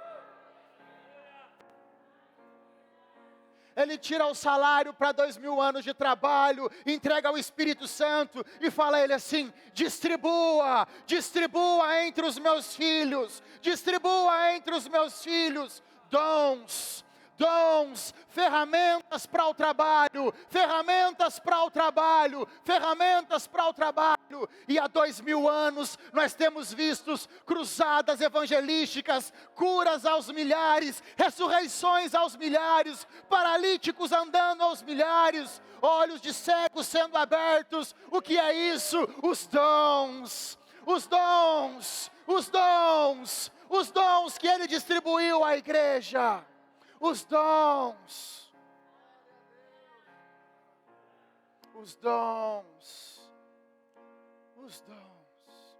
Ele tira o salário para 2000 anos de trabalho, entrega ao Espírito Santo e fala a ele assim, distribua entre os meus filhos, distribua entre os meus filhos, dons, ferramentas para o trabalho, ferramentas para o trabalho, ferramentas para o trabalho. E há 2000 anos nós temos visto cruzadas evangelísticas, curas aos milhares, ressurreições aos milhares, paralíticos andando aos milhares, olhos de cegos sendo abertos. O que é isso? Os dons, os dons, os dons, os dons que Ele distribuiu à igreja. Os dons. Os dons. Os dons.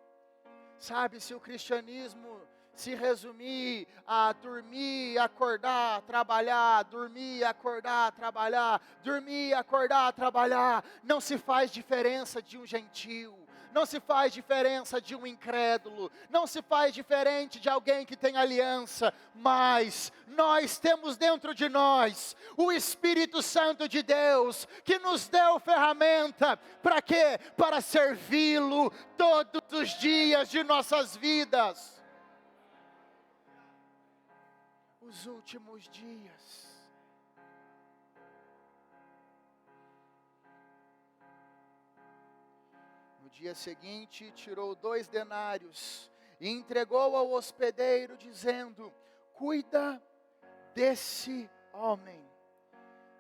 Sabe, se o cristianismo se resumir a dormir, acordar, trabalhar, dormir, acordar, trabalhar, dormir, acordar, trabalhar, não se faz diferença de um gentio, não se faz diferença de um incrédulo, não se faz diferente de alguém que tem aliança, mas nós temos dentro de nós o Espírito Santo de Deus, que nos deu ferramenta, para quê? Para servi-lo todos os dias de nossas vidas. Os últimos dias. No dia seguinte, tirou 2 denários e entregou ao hospedeiro, dizendo: cuida desse homem,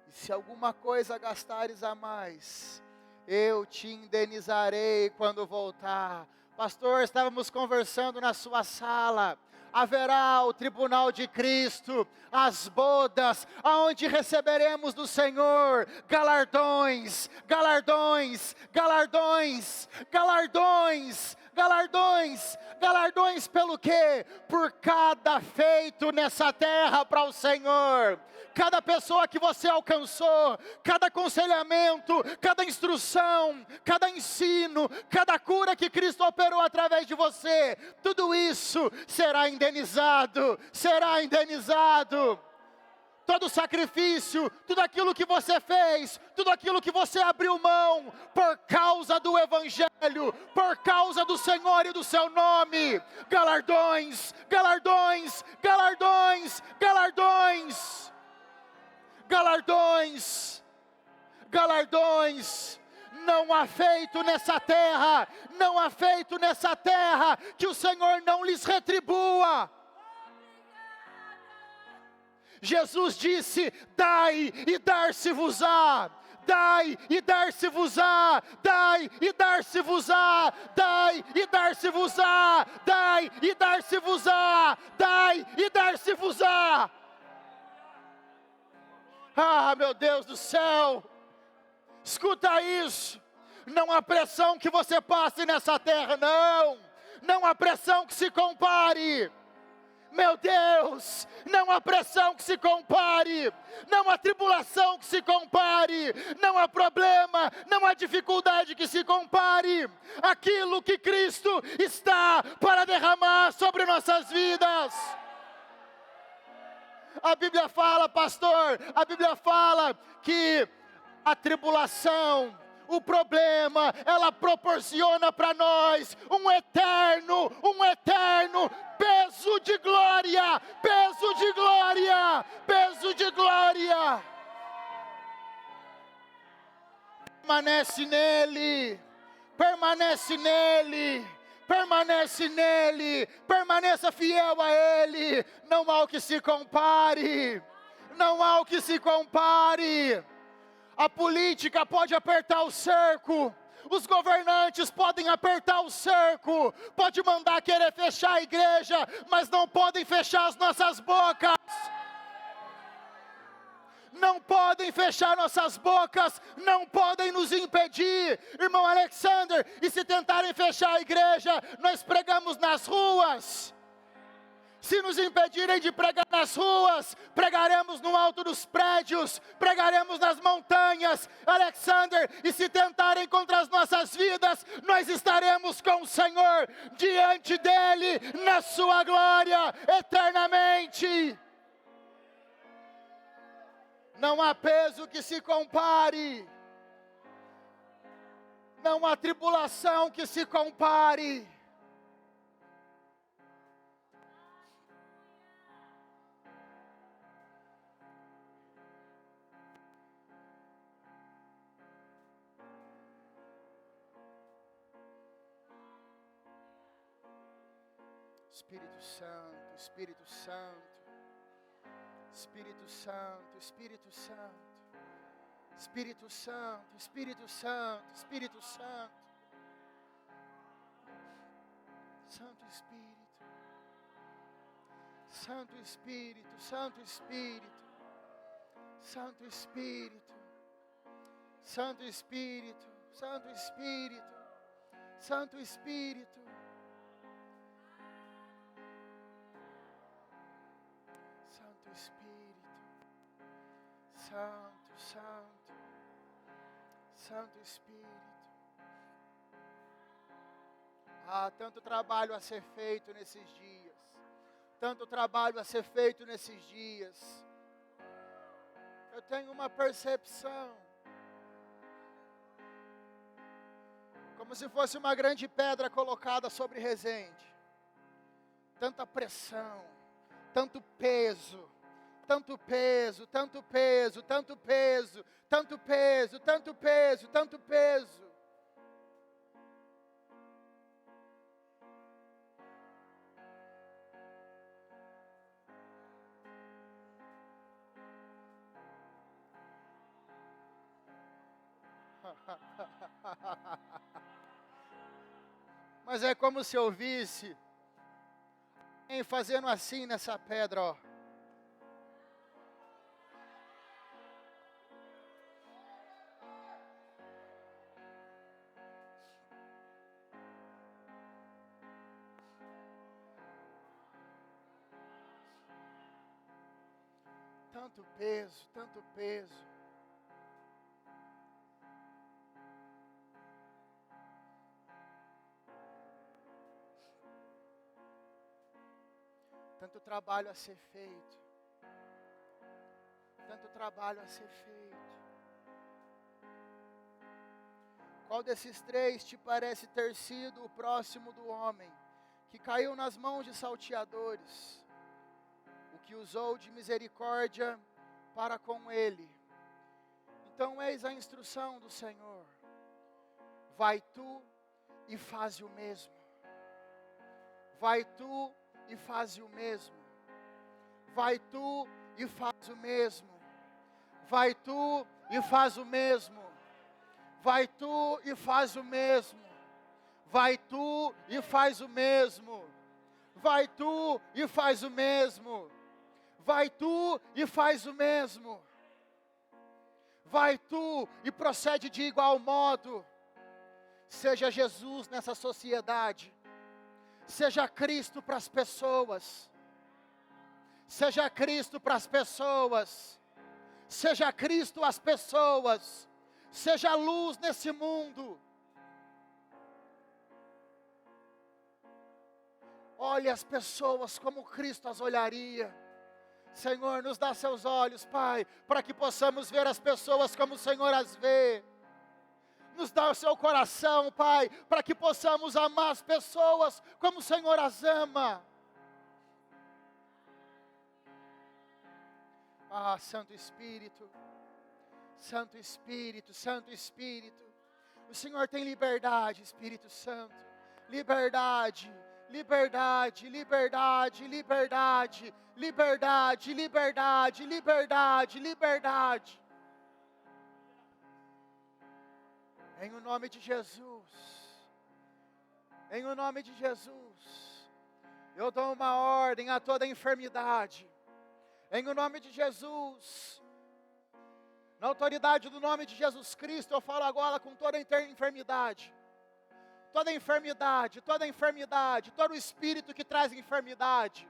e se alguma coisa gastares a mais, eu te indenizarei quando voltar. Pastor, estávamos conversando na sua sala. Haverá o tribunal de Cristo, as bodas, aonde receberemos do Senhor galardões, galardões, galardões, galardões, galardões, galardões pelo quê? Por cada feito nessa terra para o Senhor. Cada pessoa que você alcançou, cada aconselhamento, cada instrução, cada ensino, cada cura que Cristo operou através de você, tudo isso será indenizado, será indenizado. Todo sacrifício, tudo aquilo que você fez, tudo aquilo que você abriu mão, por causa do Evangelho, por causa do Senhor e do seu nome, galardões, galardões, galardões, galardões, galardões, galardões. Não há feito nessa terra, não há feito nessa terra, que o Senhor não lhes retribua. Jesus disse: dai e dar-se-vos-á, dai e dar-se-vos-á, dai e dar-se-vos-á, dai e dar-se-vos-á, dai e dar-se-vos-á, dai e dar-se-vos-á. Ah, meu Deus do céu, escuta isso. Não há pressão que você passe nessa terra, não há pressão que se compare. Meu Deus, não há pressão que se compare, não há tribulação que se compare, não há problema, não há dificuldade que se compare aquilo que Cristo está para derramar sobre nossas vidas. A Bíblia fala, pastor, a Bíblia fala que a tribulação, o problema, ela proporciona para nós um eterno peso de glória, peso de glória, peso de glória. Permanece nele, permanece nele, permanece nele, permaneça fiel a ele. Não há o que se compare, não há o que se compare. A política pode apertar o cerco, os governantes podem apertar o cerco, pode mandar querer fechar a igreja, mas não podem fechar as nossas bocas. Não podem fechar nossas bocas, não podem nos impedir. Irmão Alexander, e se tentarem fechar a igreja, nós pregamos nas ruas. Se nos impedirem de pregar nas ruas, pregaremos no alto dos prédios, pregaremos nas montanhas. Alexander, e se tentarem contra as nossas vidas, nós estaremos com o Senhor, diante dEle, na sua glória, eternamente. Não há peso que se compare, não há tribulação que se compare. Espírito Santo, Espírito Santo, Espírito Santo, Espírito Santo, Espírito Santo, Espírito Santo, Espírito Santo, Santo Espírito, Santo Espírito, Santo Espírito, Santo Espírito, Santo Espírito, Santo Espírito, Santo Espírito. Santo Espírito, Santo, Santo, Santo Espírito. Há tanto trabalho a ser feito nesses dias, tanto trabalho a ser feito nesses dias. Eu tenho uma percepção, como se fosse uma grande pedra colocada sobre Resende. Tanta pressão, tanto peso, tanto peso, tanto peso, tanto peso, tanto peso, tanto peso, tanto peso. Mas é como se eu visse alguém fazendo assim nessa pedra, ó. Tanto peso, tanto peso. Tanto trabalho a ser feito. Tanto trabalho a ser feito. Qual desses três te parece ter sido o próximo do homem, que caiu nas mãos de salteadores, o que usou de misericórdia para com ele? Então eis a instrução do Senhor: vai tu e faze o mesmo. Vai tu e faze o mesmo. Vai tu e faz o mesmo. Vai tu e faz o mesmo. Vai tu e faz o mesmo. Vai tu e faz o mesmo. Vai tu e faz o mesmo. Vai tu e faz o mesmo. Vai tu e procede de igual modo. Seja Jesus nessa sociedade. Seja Cristo para as pessoas. Seja Cristo para as pessoas. Seja Cristo às pessoas. Seja luz nesse mundo. Olhe as pessoas como Cristo as olharia. Senhor, nos dá seus olhos, Pai, para que possamos ver as pessoas como o Senhor as vê. Nos dá o seu coração, Pai, para que possamos amar as pessoas como o Senhor as ama. Ah, Santo Espírito, Santo Espírito, Santo Espírito. O Senhor tem liberdade, Espírito Santo. Liberdade, liberdade, liberdade, liberdade, liberdade, liberdade, liberdade, liberdade. Em o nome de Jesus, em o nome de Jesus, eu dou uma ordem a toda enfermidade. Em o nome de Jesus, na autoridade do nome de Jesus Cristo, eu falo agora com toda enfermidade. Toda enfermidade, toda enfermidade, todo espírito que traz enfermidade.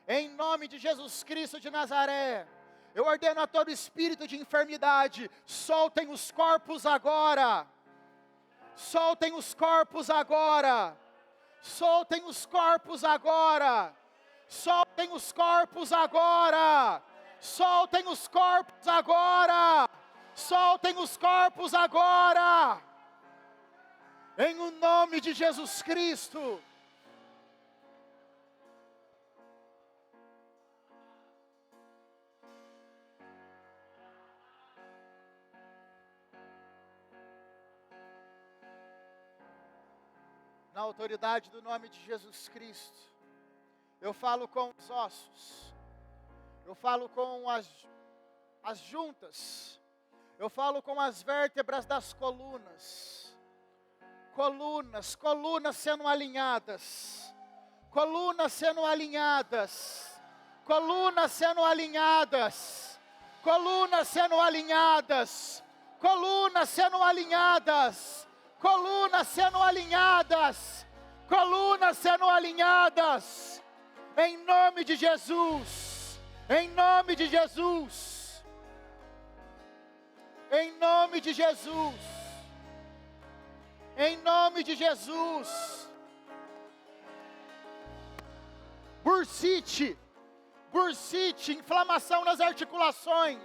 Em nome de Jesus Cristo de Nazaré, eu ordeno a todo espírito de enfermidade, soltem os corpos agora. Soltem os corpos agora. Soltem os corpos agora. Soltem os corpos agora. Soltem os corpos agora. Soltem os corpos agora. Em o nome de Jesus Cristo. Na autoridade do nome de Jesus Cristo, eu falo com os ossos, eu falo com as juntas, eu falo com as vértebras das colunas, colunas sendo alinhadas, colunas sendo alinhadas, colunas sendo alinhadas, colunas sendo alinhadas, colunas sendo alinhadas, colunas sendo alinhadas, colunas sendo alinhadas, em nome de Jesus, em nome de Jesus, em nome de Jesus, em nome de Jesus. Bursite, inflamação nas articulações,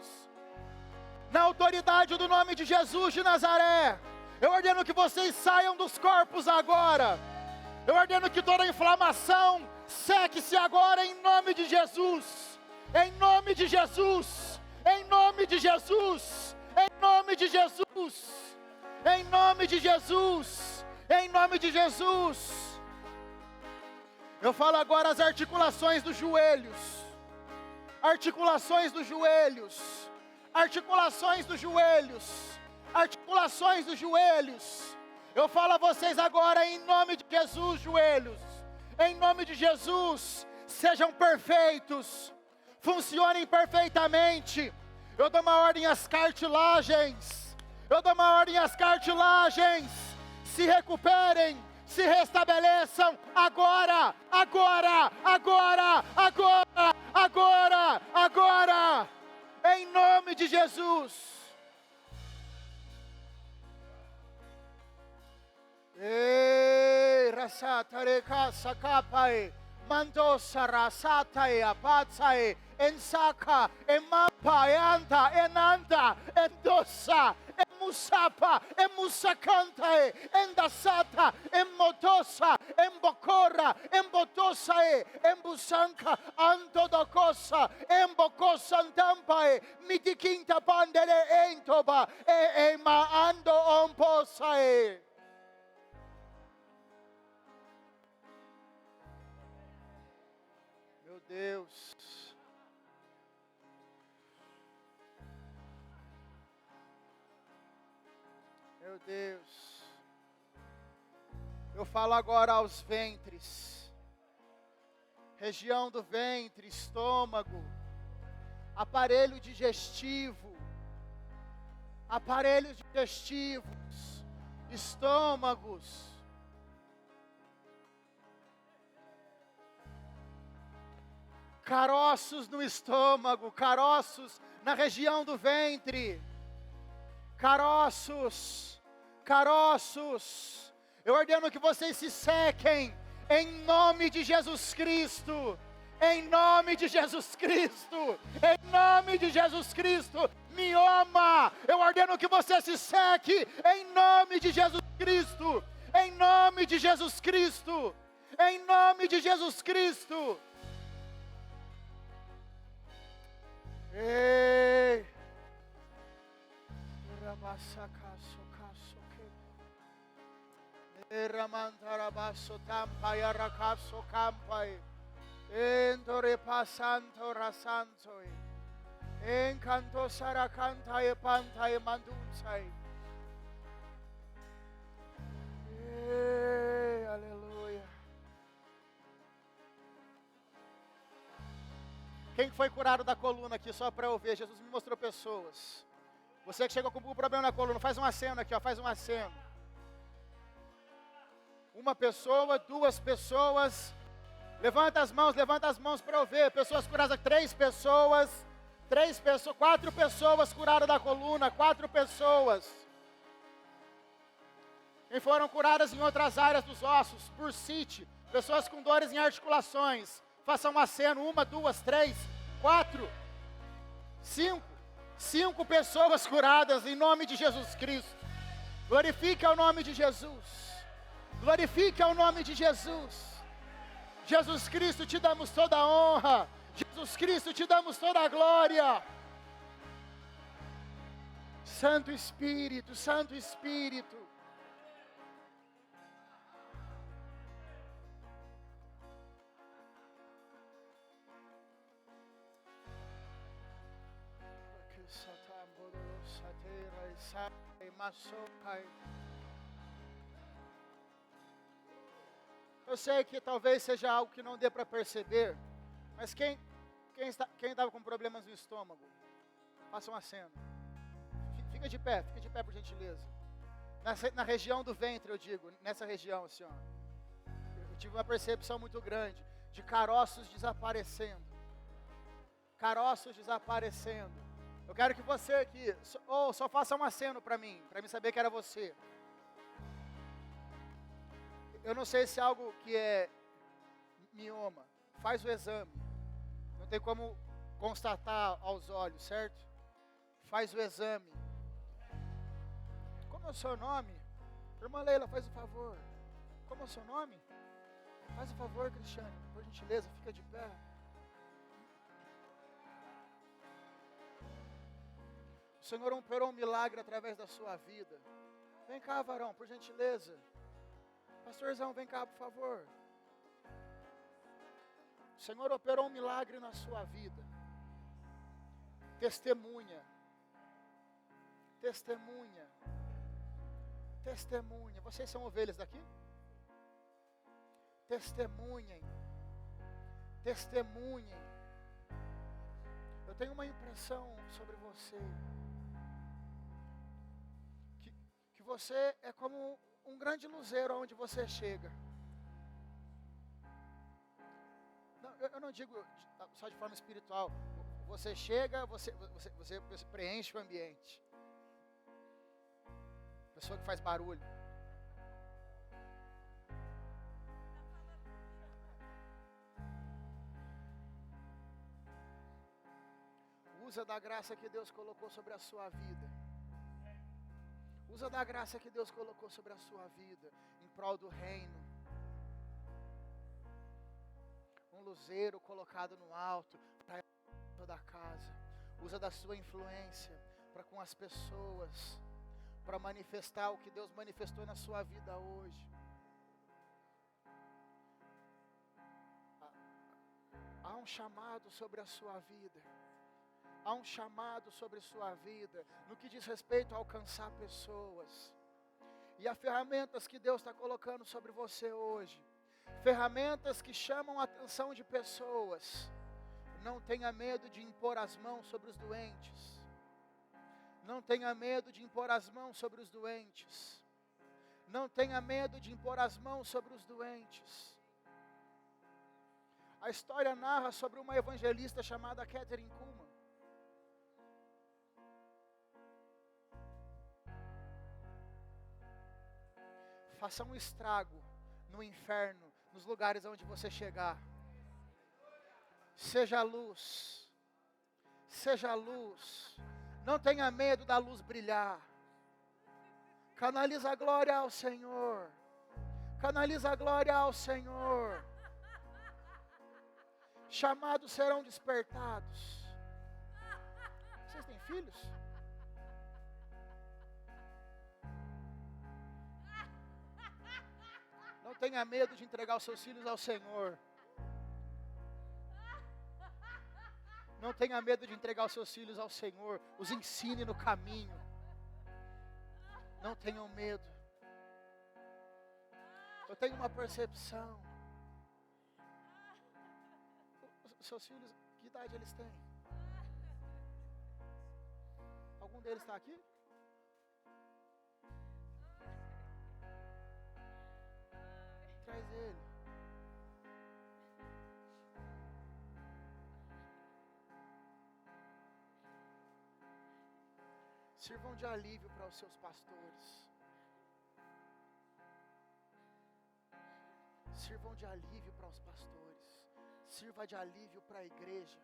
na autoridade do nome de Jesus de Nazaré, eu ordeno que vocês saiam dos corpos agora, eu ordeno que toda inflamação seque-se agora em nome de Jesus, em nome de Jesus, em nome de Jesus, em nome de Jesus, em nome de Jesus, em nome de Jesus. Eu falo agora as articulações dos joelhos, articulações dos joelhos, articulações dos joelhos, articulações dos joelhos. Eu falo a vocês agora em nome de Jesus, joelhos, em nome de Jesus, sejam perfeitos, funcionem perfeitamente. Eu dou uma ordem às cartilagens, eu dou uma ordem às cartilagens, se recuperem, se restabeleçam agora, agora, agora, agora, agora, agora, em nome de Jesus. Ei, rasatare kasakapai, mandosa rasatae apatsae, ensaka, emapa, eanta, enanda, endosa, emusapa, emusakantae, endasata, emotosa, embocora, embotosae, embusanka, antodocosa, embocosantampae, mitiquinta pandele entoba, ema ando omposae. Meu Deus. Meu Deus. Eu falo agora aos ventres, região do ventre, estômago, aparelho digestivo, aparelhos digestivos, estômagos. Caroços no estômago, caroços na região do ventre, caroços, caroços. Eu ordeno que vocês se sequem, em nome de Jesus Cristo, em nome de Jesus Cristo, em nome de Jesus Cristo. Mioma, eu ordeno que você se seque, em nome de Jesus Cristo, em nome de Jesus Cristo, em nome de Jesus Cristo. Ei, Ramasakaso Kasoke, Ramantarabaso Tampai Arakaso Campai, Endore Pasanto Rasantoi, Encanto Saracantai Pantai Mandunsai. Ei, aleluia. Quem foi curado da coluna aqui, só para eu ver? Jesus me mostrou pessoas. Você que chegou com um problema na coluna, faz um aceno aqui, ó, faz um aceno. Uma pessoa, duas pessoas. Levanta as mãos para eu ver. Pessoas curadas, três pessoas, quatro pessoas curadas da coluna, quatro pessoas. Quem foram curadas em outras áreas dos ossos, bursite, pessoas com dores em articulações. Faça um aceno, uma, duas, três, quatro, cinco pessoas curadas em nome de Jesus Cristo. Glorifique ao nome de Jesus, glorifique ao nome de Jesus. Jesus Cristo, te damos toda a honra, Jesus Cristo, te damos toda a glória. Santo Espírito, Santo Espírito. Eu sei que talvez seja algo que não dê para perceber, mas quem estava com problemas no estômago, faça um aceno. Fica de pé por gentileza. Na região do ventre, eu digo, nessa região assim, ó. Eu tive uma percepção muito grande de caroços desaparecendo. Caroços desaparecendo. Eu quero que você aqui, só faça um aceno para mim saber que era você. Eu não sei se é algo que é mioma. Faz o exame. Não tem como constatar aos olhos, certo? Faz o exame. Como é o seu nome? Irmã Leila, faz o favor. Como é o seu nome? Faz o favor, Cristiane, por gentileza, fica de pé. O Senhor operou um milagre através da sua vida. Vem cá, varão, por gentileza. Pastorzão, vem cá, por favor. O Senhor operou um milagre na sua vida. Testemunha. Testemunha. Testemunha. Vocês são ovelhas daqui? Testemunhem. Testemunhem. Eu tenho uma impressão sobre você. Que você é como um grande luzeiro onde você chega. Não, eu não digo só de forma espiritual. Você chega, você preenche o ambiente. Pessoa que faz barulho. Usa da graça que Deus colocou sobre a sua vida. Usa da graça que Deus colocou sobre a sua vida em prol do reino. Um luzeiro colocado no alto para toda a casa. Usa da sua influência para com as pessoas, para manifestar o que Deus manifestou na sua vida hoje. Há um chamado sobre a sua vida. Há um chamado sobre sua vida no que diz respeito a alcançar pessoas. E há ferramentas que Deus está colocando sobre você hoje. Ferramentas que chamam a atenção de pessoas. Não tenha medo de impor as mãos sobre os doentes. Não tenha medo de impor as mãos sobre os doentes. Não tenha medo de impor as mãos sobre os doentes. A história narra sobre uma evangelista chamada Kathryn Kuhlman. Faça um estrago no inferno, nos lugares onde você chegar. Seja luz. Seja luz. Não tenha medo da luz brilhar. Canaliza a glória ao Senhor. Canaliza a glória ao Senhor. Chamados serão despertados. Vocês têm filhos? Não tenha medo de entregar os seus filhos ao Senhor. Não tenha medo de entregar os seus filhos ao Senhor. Os ensine no caminho. Não tenham medo. Eu tenho uma percepção. Os seus filhos, que idade eles têm? Algum deles está aqui? Traz ele. Sirvam de alívio para os seus pastores. Sirvam de alívio para os pastores. Sirva de alívio para a igreja.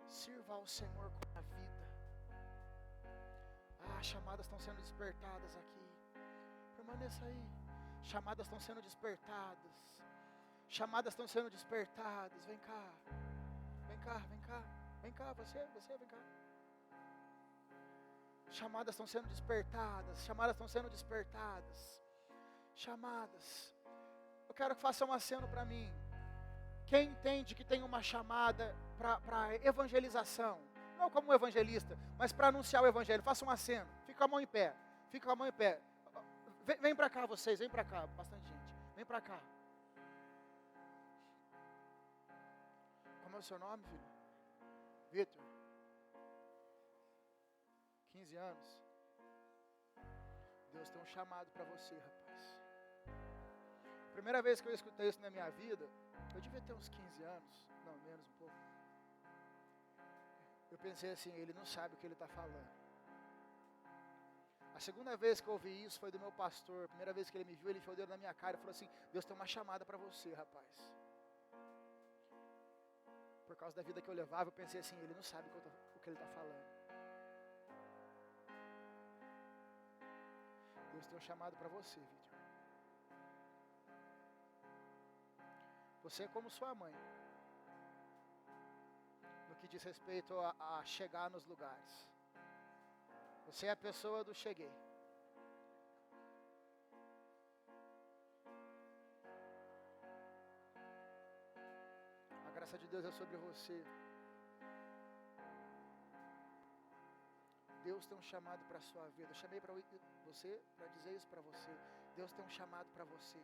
Sirva ao Senhor com a vida. Chamadas estão sendo despertadas aqui. Permaneça aí. Chamadas estão sendo despertadas. Chamadas estão sendo despertadas. Vem cá. Vem cá, vem cá. Vem cá, você, vem cá. Chamadas estão sendo despertadas. Chamadas estão sendo despertadas. Chamadas. Eu quero que faça um aceno para mim. Quem entende que tem uma chamada para evangelização, não como um evangelista, mas para anunciar o evangelho, faça um aceno, fica com a mão em pé, fica com a mão em pé. Vem para cá vocês, vem para cá, bastante gente, vem para cá. Como é o seu nome, filho? Vitor. 15 anos. Deus tem um chamado para você, rapaz. Primeira vez que eu escutei isso na minha vida, eu devia ter uns 15 anos, não, menos um pouco. Eu pensei assim, ele não sabe o que ele está falando. A segunda vez que eu ouvi isso foi do meu pastor. A primeira vez que ele me viu, ele enfiou o dedo na minha cara e falou assim, Deus tem uma chamada para você, rapaz. Por causa da vida que eu levava, eu pensei assim, ele não sabe o que ele está falando. Deus tem um chamado para você, vídeo. Você é como sua mãe, no que diz respeito a chegar nos lugares. Você é a pessoa do cheguei. A graça de Deus é sobre você. Deus tem um chamado para a sua vida. Eu chamei para você, para dizer isso para você. Deus tem um chamado para você.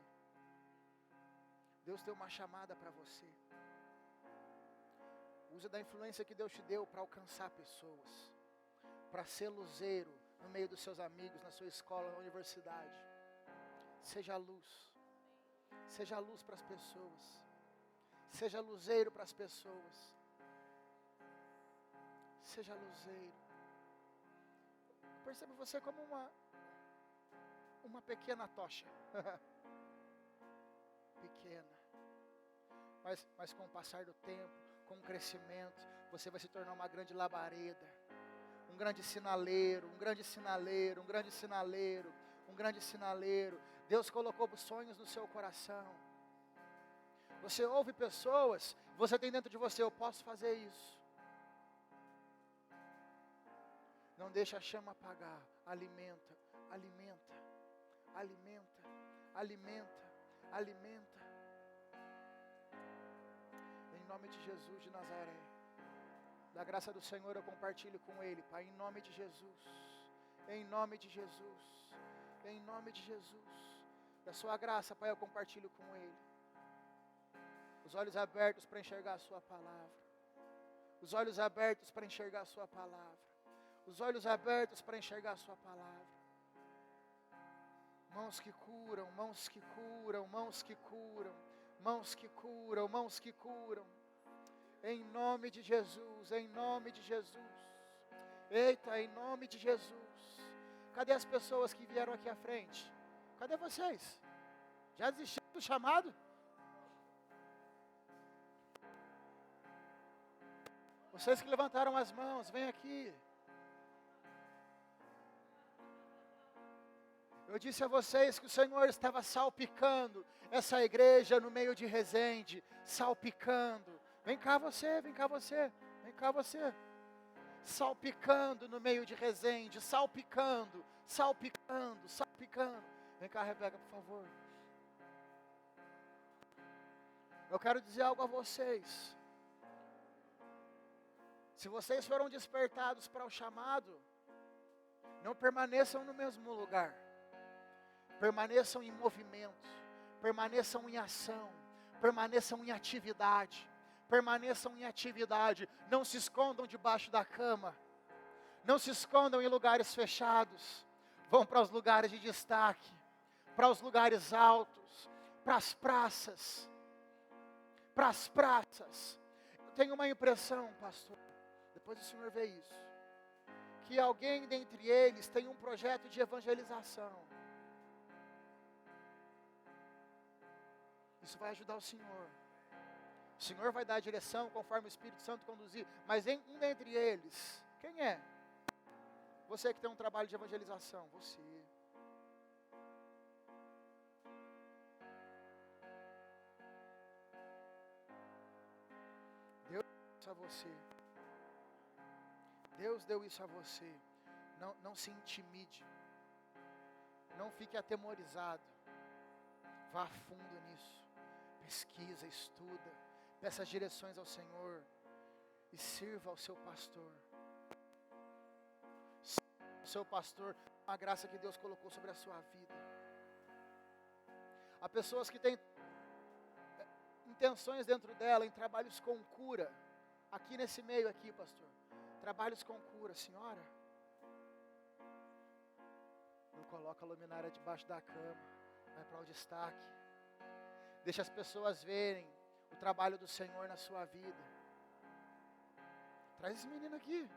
Deus tem uma chamada para você. Use da influência que Deus te deu para alcançar pessoas. Para ser luzeiro no meio dos seus amigos, na sua escola, na universidade. Seja luz. Seja luz para as pessoas. Seja luzeiro para as pessoas. Seja luzeiro. Perceba você como uma pequena tocha. Pequena. Mas com o passar do tempo, com o crescimento, você vai se tornar uma grande labareda. Um grande sinaleiro, um grande sinaleiro, um grande sinaleiro, um grande sinaleiro. Deus colocou sonhos no seu coração. Você ouve pessoas, você tem dentro de você, eu posso fazer isso. Não deixa a chama apagar, alimenta, alimenta, alimenta, alimenta, alimenta. Em nome de Jesus de Nazaré. Da graça do Senhor eu compartilho com Ele, Pai, em nome de Jesus, em nome de Jesus, em nome de Jesus, da sua graça, Pai, eu compartilho com Ele, os olhos abertos para enxergar a sua palavra, os olhos abertos para enxergar a sua palavra, os olhos abertos para enxergar a sua palavra, mãos que curam, mãos que curam, mãos que curam, mãos que curam, mãos que curam, em nome de Jesus, em nome de Jesus. Eita, em nome de Jesus. Cadê as pessoas que vieram aqui à frente? Cadê vocês? Já desistiram do chamado? Vocês que levantaram as mãos, vem aqui. Eu disse a vocês que o Senhor estava salpicando essa igreja no meio de Resende, salpicando. Vem cá você, vem cá você, vem cá você. Salpicando no meio de Resende, salpicando, salpicando, salpicando. Vem cá, Rebeca, por favor. Eu quero dizer algo a vocês. Se vocês foram despertados para o chamado, não permaneçam no mesmo lugar. Permaneçam em movimento, permaneçam em ação, permaneçam em atividade. Permaneçam em atividade, não se escondam debaixo da cama, não se escondam em lugares fechados, vão para os lugares de destaque, para os lugares altos, para as praças, Eu tenho uma impressão, pastor, depois o senhor vê isso, que alguém dentre eles tem um projeto de evangelização. Isso vai ajudar o senhor. O Senhor vai dar a direção conforme o Espírito Santo conduzir. Mas um dentre eles, quem é? Você que tem um trabalho de evangelização. Você. Deus deu isso a você. Deus deu isso a você. Não se intimide. Não fique atemorizado. Vá a fundo nisso. Pesquisa, estuda. Peça as direções ao Senhor e sirva ao seu pastor. Sirva ao seu pastor, a graça que Deus colocou sobre a sua vida. Há pessoas que têm intenções dentro dela em trabalhos com cura. Aqui nesse meio aqui, pastor. Trabalhos com cura, senhora. Eu coloca a luminária debaixo da cama, vai para o destaque. Deixa as pessoas verem o trabalho do Senhor na sua vida. Traz esse menino aqui.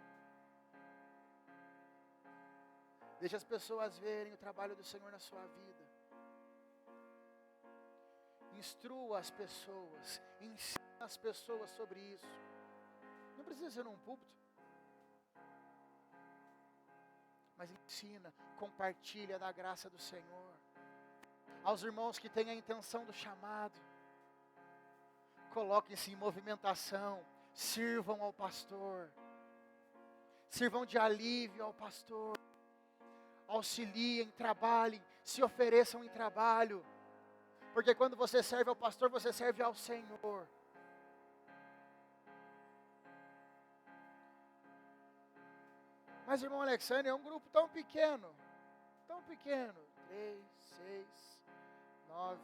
Deixa as pessoas verem o trabalho do Senhor na sua vida. Instrua as pessoas, ensina as pessoas sobre isso. Não precisa ser num púlpito. Mas ensina, compartilha da graça do Senhor. Aos irmãos que têm a intenção do chamado, coloquem-se em movimentação, sirvam ao pastor, sirvam de alívio ao pastor, auxiliem, trabalhem, se ofereçam em trabalho, porque quando você serve ao pastor, você serve ao Senhor. Mas irmão Alexandre, é um grupo tão pequeno, 3, 6, 9,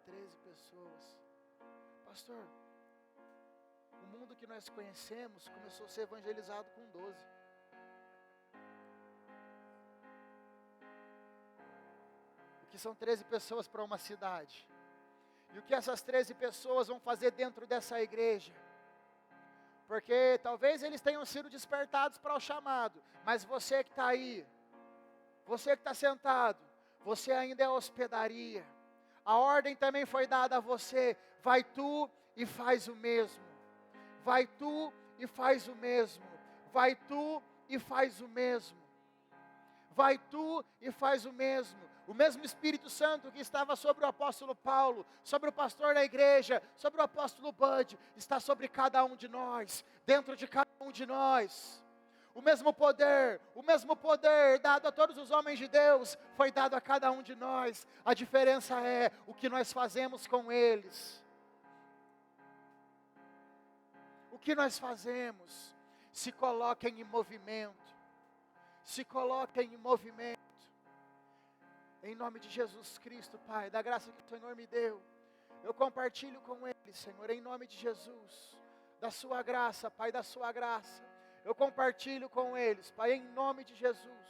13 pessoas. Pastor, o mundo que nós conhecemos começou a ser evangelizado com 12. O que são 13 pessoas para uma cidade? E o que essas 13 pessoas vão fazer dentro dessa igreja? Porque talvez eles tenham sido despertados para o chamado, mas você que está aí, você que está sentado, você ainda é hospedaria. A ordem também foi dada a você: vai tu e faz o mesmo. Vai tu e faz o mesmo. Vai tu e faz o mesmo. Vai tu e faz o mesmo. O mesmo Espírito Santo que estava sobre o apóstolo Paulo, sobre o pastor da igreja, sobre o apóstolo Bud, está sobre cada um de nós, dentro de cada um de nós. O mesmo poder dado a todos os homens de Deus, foi dado a cada um de nós. A diferença é o que nós fazemos com eles. O que nós fazemos? Se coloquem em movimento. Se coloquem em movimento. Em nome de Jesus Cristo, Pai, da graça que o Senhor me deu, eu compartilho com eles, Senhor, em nome de Jesus, da sua graça, Pai, da sua graça, eu compartilho com eles, Pai, em nome de Jesus.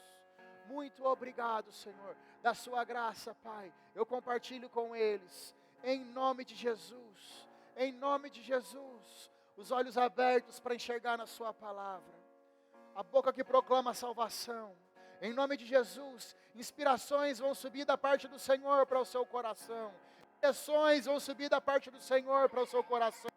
Muito obrigado, Senhor, da sua graça, Pai, eu compartilho com eles, em nome de Jesus, em nome de Jesus, os olhos abertos para enxergar na sua palavra, a boca que proclama a salvação. Em nome de Jesus, inspirações vão subir da parte do Senhor para o seu coração. Direções vão subir da parte do Senhor para o seu coração.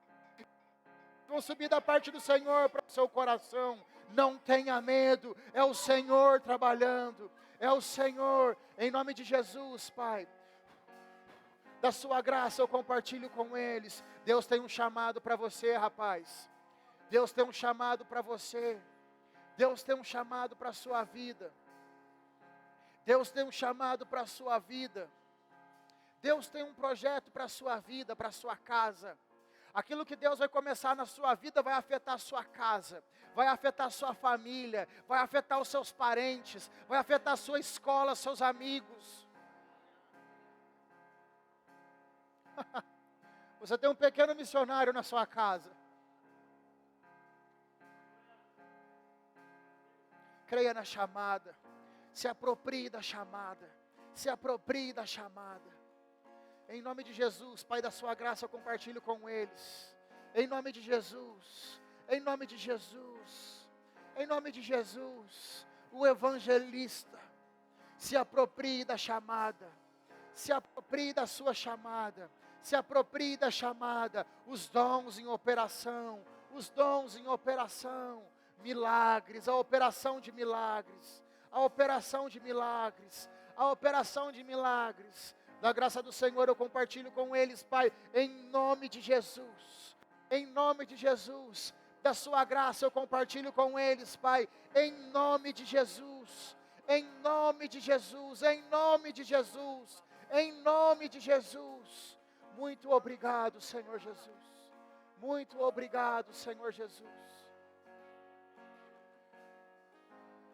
Vão subir da parte do Senhor para o seu coração. Não tenha medo, é o Senhor trabalhando. É o Senhor, em nome de Jesus, Pai. Da sua graça eu compartilho com eles. Deus tem um chamado para você, rapaz. Deus tem um chamado para você. Deus tem um chamado para a sua vida. Deus tem um chamado para a sua vida. Deus tem um projeto para a sua vida, para a sua casa. Aquilo que Deus vai começar na sua vida vai afetar a sua casa, vai afetar a sua família, vai afetar os seus parentes, vai afetar a sua escola, seus amigos. Você tem um pequeno missionário na sua casa. Creia na chamada. Se aproprie da chamada. Se aproprie da chamada. Em nome de Jesus, Pai, da sua graça, eu compartilho com eles. Em nome de Jesus. Em nome de Jesus. Em nome de Jesus. O evangelista. Se aproprie da chamada. Se aproprie da sua chamada. Se aproprie da chamada. Os dons em operação. Os dons em operação. Milagres, a operação de milagres, a operação de milagres, a operação de milagres. Da graça do Senhor eu compartilho com eles, Pai, em nome de Jesus, em nome de Jesus. Da sua graça eu compartilho com eles, Pai, em nome de Jesus, em nome de Jesus, em nome de Jesus, em nome de Jesus. Muito obrigado, Senhor Jesus, muito obrigado, Senhor Jesus.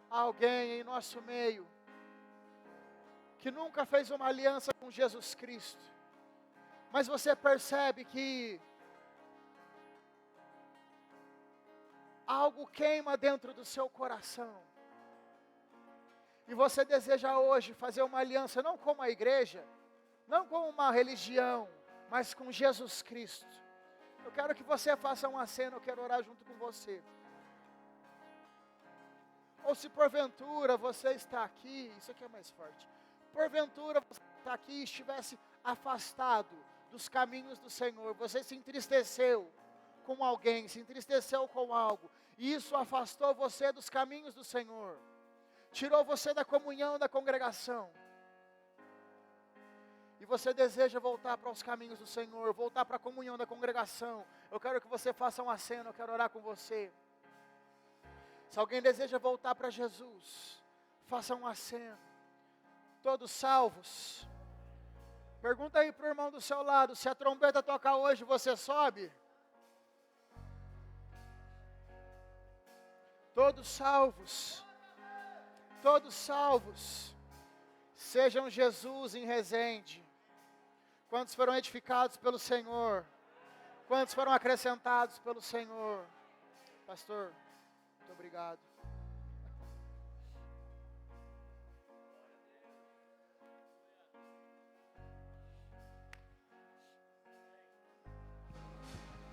Alguém em nosso meio que nunca fez uma aliança com Jesus Cristo, mas você percebe que algo queima dentro do seu coração, E você deseja hoje fazer uma aliança, não com a igreja, não com uma religião, mas com Jesus Cristo. Eu quero que você faça um aceno, eu quero orar junto com você. Ou se porventura você está aqui, isso aqui é mais forte. Porventura você está aqui e estivesse afastado dos caminhos do Senhor, você se entristeceu com alguém, se entristeceu com algo, e isso afastou você dos caminhos do Senhor, tirou você da comunhão da congregação, e você deseja voltar para os caminhos do Senhor, voltar para a comunhão da congregação, eu quero que você faça um aceno, eu quero orar com você. Se alguém deseja voltar para Jesus, faça um aceno. Todos salvos? Pergunta aí para o irmão do seu lado, se a trombeta tocar hoje, você sobe? Todos salvos? Todos salvos? Sejam Jesus em Resende. Quantos foram edificados pelo Senhor? Quantos foram acrescentados pelo Senhor? Pastor, muito obrigado.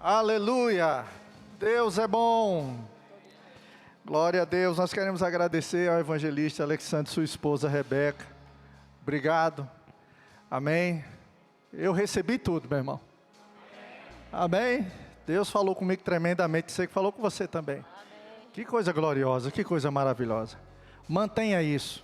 Aleluia! Deus é bom! Glória a Deus, nós queremos agradecer ao evangelista Alexandre e sua esposa Rebeca. Obrigado. Amém. Eu recebi tudo, meu irmão. Amém. Deus falou comigo tremendamente, sei que falou com você também. Amém. Que coisa gloriosa, que coisa maravilhosa. Mantenha isso.